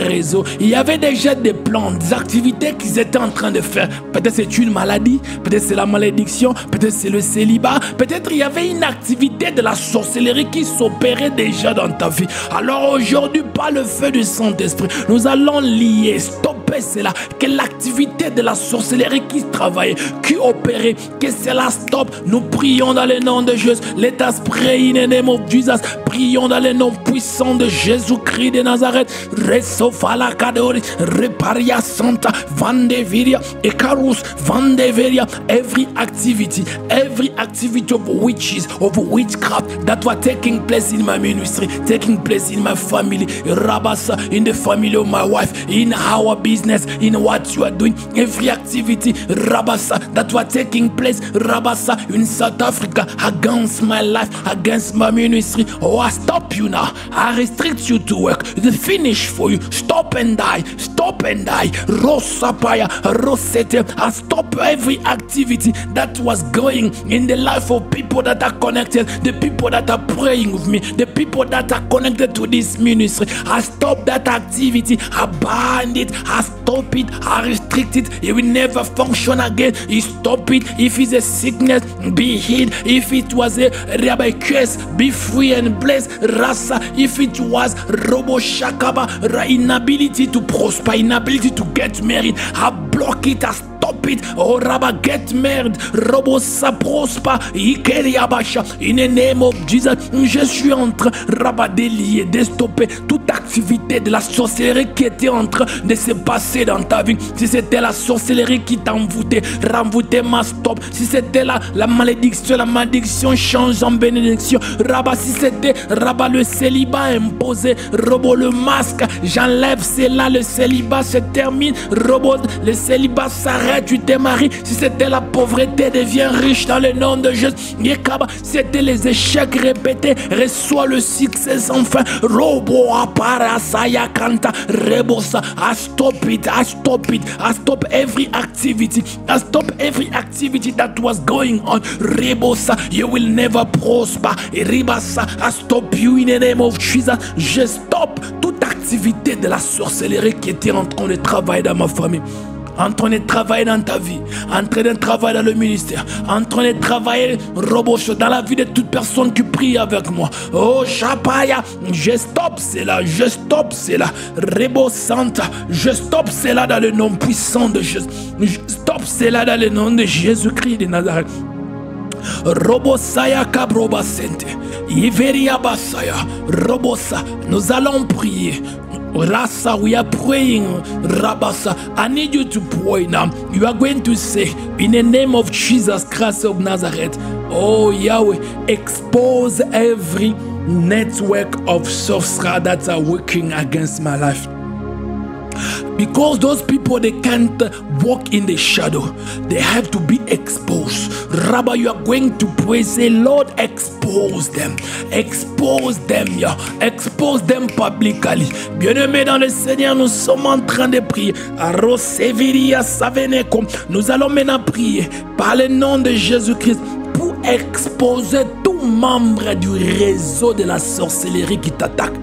S1: réseau, il y avait déjà des plans, des activités qu'ils étaient en train de faire. Peut-être c'est une maladie, peut-être c'est la malédiction, peut-être c'est le célibat, peut-être il y avait une activité de la sorcellerie qui s'opérait déjà dans ta vie. Alors aujourd'hui, par le feu du Saint-Esprit, nous allons lier, stopper cela, que l'activité de la sorcellerie qui travaillait, qui opérait, que cela stoppe. Nous prions dans le nom de Jésus. Let us pray in the name of Jesus. Prions dans le nom puissant de Jésus-Christ de Nazareth. Resofala kadori, reparia santa, vandeviria, ekarus, vandeveria. Every activity of witches, of witchcraft that were taking place in my ministry, taking place in my family, Rabasa, in the family of my wife, in our business, in what you are doing, every activity, Rabasa, that were taking place, Rabasa, in South Africa, against my life, against my ministry. Oh, I stop you now. I restrict you to work. The finish for you. Stop and die. Stop and die. Rosapaya, Rosete. I stop every activity that was going in the life of people that are connected, the people that are praying with me, the people that are connected to this ministry. I stop that activity. I ban it. I stop it. I restrict it. It will never function again. You stop it. If it's a sickness, be healed. If it was a rabbi curse, be free and blessed. Rasa, if it was robo shakaba, inability to prosper, inability to get married, I block it. I stop it. Oh, Rabba, get married. Robo sa prosper. In the name of Jesus, je suis en train, Rabba, délier, de stopper toute activité de la sorcellerie qui était en train de se passer dans ta vie. Si c'était la sorcellerie qui t'a envoûté, renvoûté ma stop. Si c'était la malédiction change en bénédiction. Rabba, si c'était Rabba le célibat imposé, Robo le masque, j'enlève cela, le célibat se termine. Robo, le célibat s'arrête, tu te maries. Si c'était la pauvreté, devient riche dans le nom de Jésus. Yekaba, c'était les échecs répétés, reçois le succès sans fin. Robo aparasaya kanta rebosa. I stop it, I stop it, I stop every activity, I stop every activity that was going on. Rebosa, you will never prosper. Ribasa, I stop you in the name of Jesus. Je stop toute activité de la sorcellerie qui était en train de travailler dans ma famille, en train de travailler dans ta vie, en train de travailler dans le ministère, en train de travailler dans la vie de toute personne qui prie avec moi. Oh, Chapaya, je stoppe cela, je stoppe cela. Rebo Santa, je stoppe cela dans le nom puissant de Jésus. Je stoppe cela dans le nom de Jésus-Christ de Nazareth. Robosaya Kabroba Sente, Iveria Basaya, Robosa, nous allons prier. Rasa, we are praying. Rabasa, I need you to pray now. You are going to say, in the name of Jesus Christ of Nazareth, oh Yahweh, expose every network of sorcerers that are working against my life. Because those people, they can't walk in the shadow. They have to be exposed. Rabbi, you are going to pray. Say, Lord, expose them. Expose them, yeah. Expose them publicly. Bien-aimés dans le Seigneur, nous sommes en train de prier. Nous allons maintenant prier par le nom de Jésus-Christ pour exposer tout membre du réseau de la sorcellerie qui t'attaque.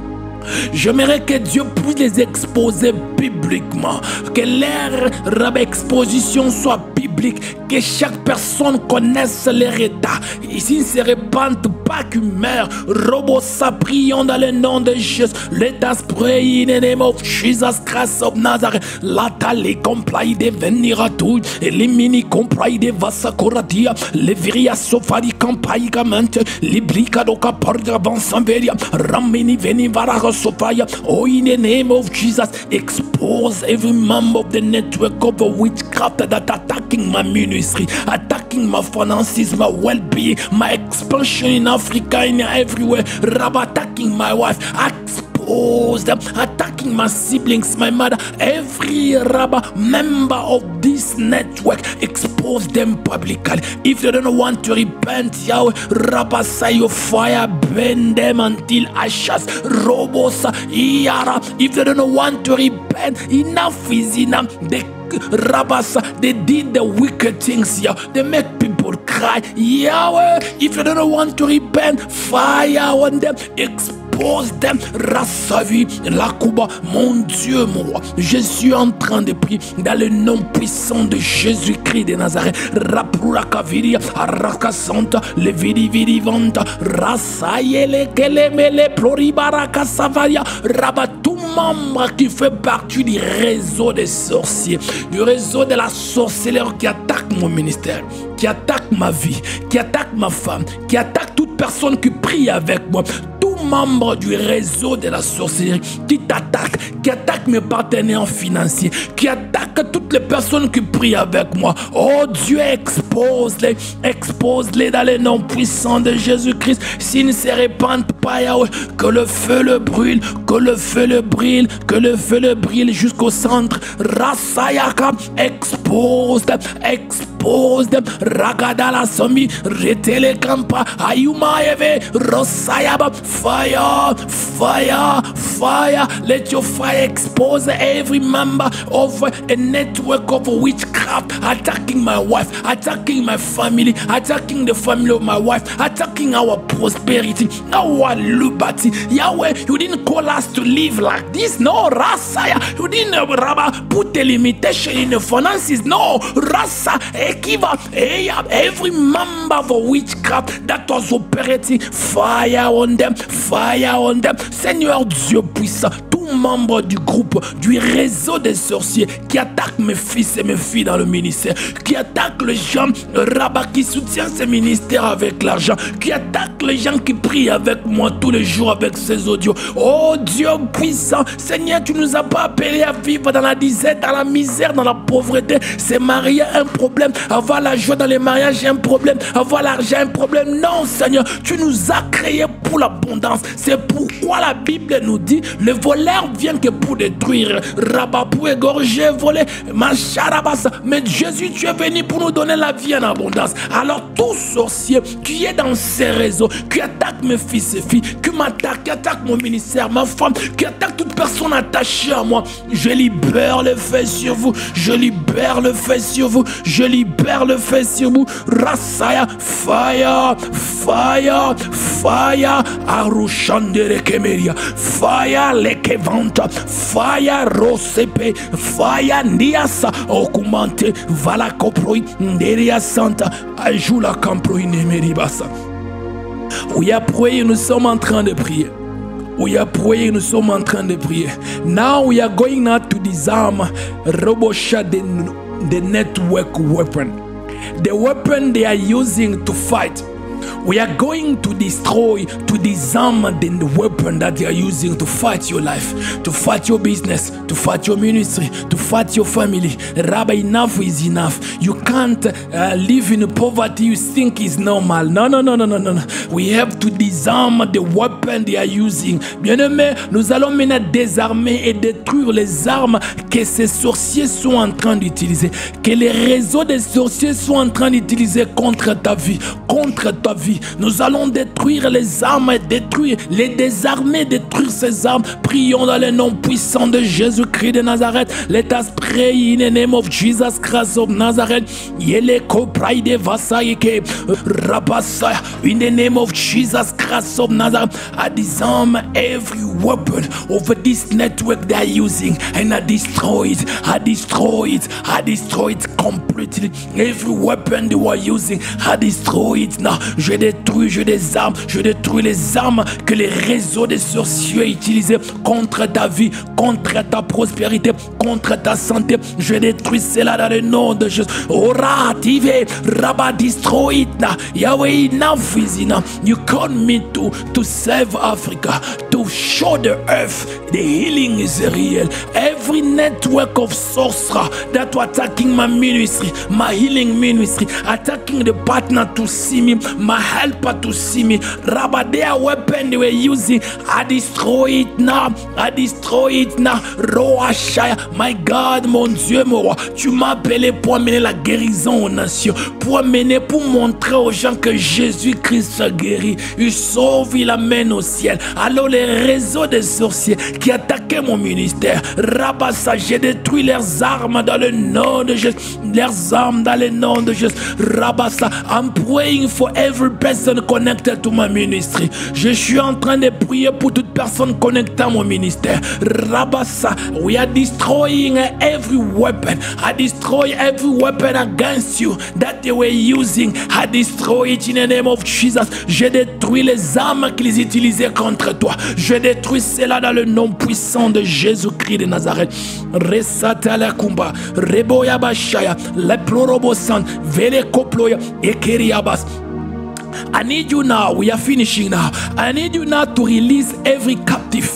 S1: J'aimerais que Dieu puisse les exposer publiquement, que leur exposition soit publique, que chaque personne connaisse leur état. Ici, ne se répandent pas qu'une mère. Robosa, prions dans le nom de Jésus. Let us pray in the name of Jesus Christ of Nazareth. Latale comply de venir à tout, elimini comply de vasacoratia, leviria sofari campaigamente, librica doca porga vansamveria, ramini veni vara sofaya. Oh, in the name of Jesus, expose every member of the network of witchcraft that attacking my ministry, attacking my finances, my well-being, my expansion in Africa and everywhere, attacking my wife. Expose expose them, attacking my siblings, my mother, every member of this network, expose them publicly. If they don't want to repent, Yahweh, say your fire, burn them until ashes. Robosa, Yara, if they don't want to repent, enough is enough. They did the wicked things here. They make people cry. Yahweh, if you don't want to repent, fire on them, expose them. Rassavi, Lakuba, mon Dieu, mon roi. Je suis en train de prier dans le nom puissant de Jésus-Christ de Nazareth. Rapura Kaviria, Araka Santa, le Vidi Vidi Vanta, Rassayele Kelemele, Ploribaraka Savaria, Rabatou. Membre qui fait partie du réseau des sorciers, du réseau de la sorcellerie qui attaque mon ministère, qui attaque ma vie, qui attaque ma femme, qui attaque toute personne qui prie avec moi. Tout membre du réseau de la sorcellerie qui t'attaque, qui attaque mes partenaires financiers, qui attaque toutes les personnes qui prient avec moi. Oh Dieu, expose-les dans le nom puissant de Jésus-Christ. S'ils ne se répandent pas, Yahweh, que le feu le brûle, que le feu le brûle, que le feu le brûle jusqu'au centre. Rasayaka, expose them, Ragadala Somi, Retele Kampa, Ayuma Eve, Rosayaba, fire, let your fire expose every member of a network of witchcraft attacking my wife, attacking my family, attacking the family of my wife, attacking our prosperity, our liberty. Yahweh, you didn't call us to live like this. No, Rasaya, you didn't put a limitation in the finances. No, Rasa, Ekiva, every member of witchcraft that was operating, fire on them, Seigneur Dieu puissant, tout membre du groupe, du réseau des sorciers qui attaque mes fils et mes filles dans le ministère, qui attaque les gens, qui soutient ce ministère avec l'argent, qui attaque les gens qui prient avec moi tous les jours avec ces audios. Oh Dieu puissant, Seigneur, tu nous as pas appelés à vivre dans la disette, dans la misère, dans la pauvreté. C'est marier un problème, avoir la joie dans les mariages un problème, avoir l'argent un problème. Non Seigneur, tu nous as créés pour l'abondance. C'est pourquoi la Bible nous dit, le voleur vient que pour détruire, rabat pour égorger, voler, mais Jésus, tu es venu pour nous donner la vie en abondance. Alors tout sorcier qui est dans ces réseaux, qui attaque mes fils et filles, qui m'attaque, qui attaque mon ministère, ma femme, qui attaque toute personne attachée à moi, je libère le feu sur vous, je libère le feu sur vous, je libère le feu sur vous. Rasaya, fire, Arushandere Kemeria, fire lekevanta, fire rosepe, fire niasa, okumante, vala koproi, nderia santa, ajula kamproi nemeribasa. We are praying, nous sommes en train de prier. We are praying, nous sommes en train de prier. Now we are going now to disarm Robosha, the network weapon. The weapon they are using to fight. We are going to destroy, to disarm the weapon that they are using to fight your life, to fight your business, to fight your ministry, to fight your family. Rabbi, enough is enough. You can't live in poverty you think is normal. No. We have to disarm the weapon they are using. Bien-aimés, nous allons maintenant désarmer et détruire les armes que ces sorciers sont en train d'utiliser, que les réseaux des sorciers sont en train d'utiliser contre ta vie, contre ta vie. Nous allons détruire les armes et détruire, les désarmer, détruire ces armes. Prions dans le nom puissant de Jésus-Christ de Nazareth. Let us pray in the name of Jesus Christ of Nazareth. Yeleko praide vasayeke rabasaya. In the name of Jesus Christ of Nazareth, I disarm every weapon over this network they are using, and I destroy it. I destroy it completely. Every weapon they were using, I destroy it now. Je détruis les armes que les réseaux des sorciers utilisaient contre ta vie, contre ta prospérité, contre ta santé. Je détruis cela dans le nom de Jésus. Ora, tive, Rabba, destroy it now. Yahweh, enough is enough. You called me to save Africa, to show the earth the healing is real. Every every network of sorcerer that were attacking my ministry, my healing ministry, attacking the partner to see me, my helper to see me. Rabba, their weapon they were using, I destroy it now. I destroy it now. Roashaya, my God, mon Dieu, mon roi, tu m'as appelé pour amener la guérison aux nations, pour montrer aux gens que Jésus-Christ a guéri. Il sauve, il amène au ciel. Alors les réseaux des sorciers qui attaquaient mon ministère, Rabassa, j'ai détruit leurs armes dans le nom de Jésus. Leurs armes dans le nom de Jésus. Rabassa, I'm praying for every person connected to my ministry. Je suis en train de prier pour toute personne connectée à mon ministère. Rabassa, we are destroying every weapon. I destroy every weapon against you that they were using. I destroy it in the name of Jesus. Je détruis les armes qu'ils utilisaient contre toi. Je détruis cela dans le nom puissant de Jésus-Christ de Nazareth. Resata la kumba, reboya bashaya, la plorobosan, vele koploya, ekeriabas. I need you now. We are finishing now. I need you now to release every captive.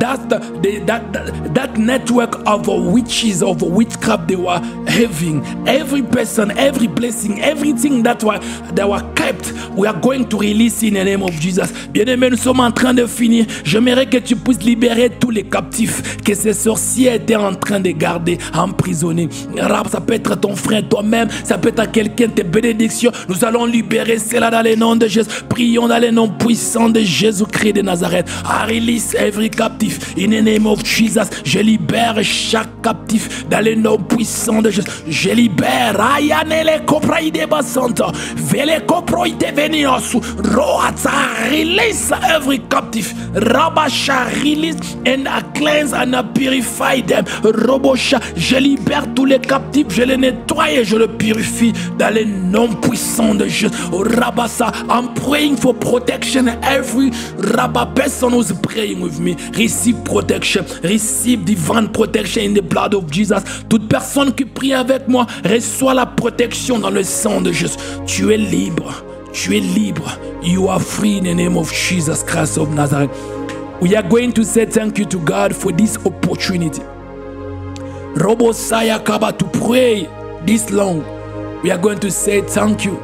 S1: That's that network of witches, of witchcraft they were having. Every person, every blessing, everything that were kept, we are going to release in the name of Jesus. Bien-aimé, nous sommes en train de finir. J'aimerais que tu puisses libérer tous les captifs que ces sorciers étaient en train de garder, emprisonnés. Ça peut être ton frère, toi-même, ça peut être quelqu'un, tes bénédictions. Nous allons libérer cela dans le nom de Jésus. Prions dans le nom puissant de Jésus-Christ de Nazareth. I release every captive. In the name of Jesus, je libère chaque captif dans le nom puissant de Jésus. Je libère. Ayanele kopraide basanta. Vele koproide venios. Roata, release every captive. Rabasha, release and I cleanse and I purify them. Robosha, je libère tous les captifs. Je les nettoie et je les purifie dans le nom puissant de Jésus. Rabasa, I'm praying for protection. Every Rabba person who's praying with me. Receive protection, receive divine protection in the blood of Jesus. Toute personne qui prie avec moi reçoit la protection dans le sang de Jésus. Tu es libre, tu es libre. You are free in the name of Jesus Christ of Nazareth. We are going to say thank you to God for this opportunity. Robo Sayakaba, to pray this long. We are going to say thank you.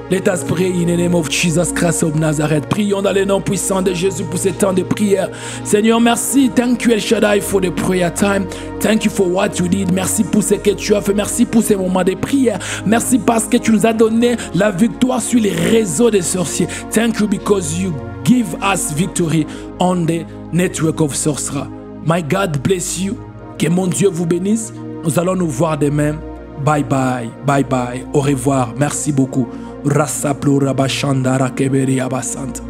S1: Let us pray in the name of Jesus Christ of Nazareth. Prions dans le nom puissant de Jésus pour ce temps de prière. Seigneur, merci. Thank you El Shaddai for the prayer time. Thank you for what you did. Merci pour ce que tu as fait. Merci pour ces moments de prière. Merci parce que tu nous as donné la victoire sur les réseaux des sorciers. Thank you because you give us victory on the network of sorcerer. My God bless you. Que mon Dieu vous bénisse. Nous allons nous voir demain. Bye bye. Bye bye. Au revoir. Merci beaucoup. Rasa plura bashandara keberi abasant.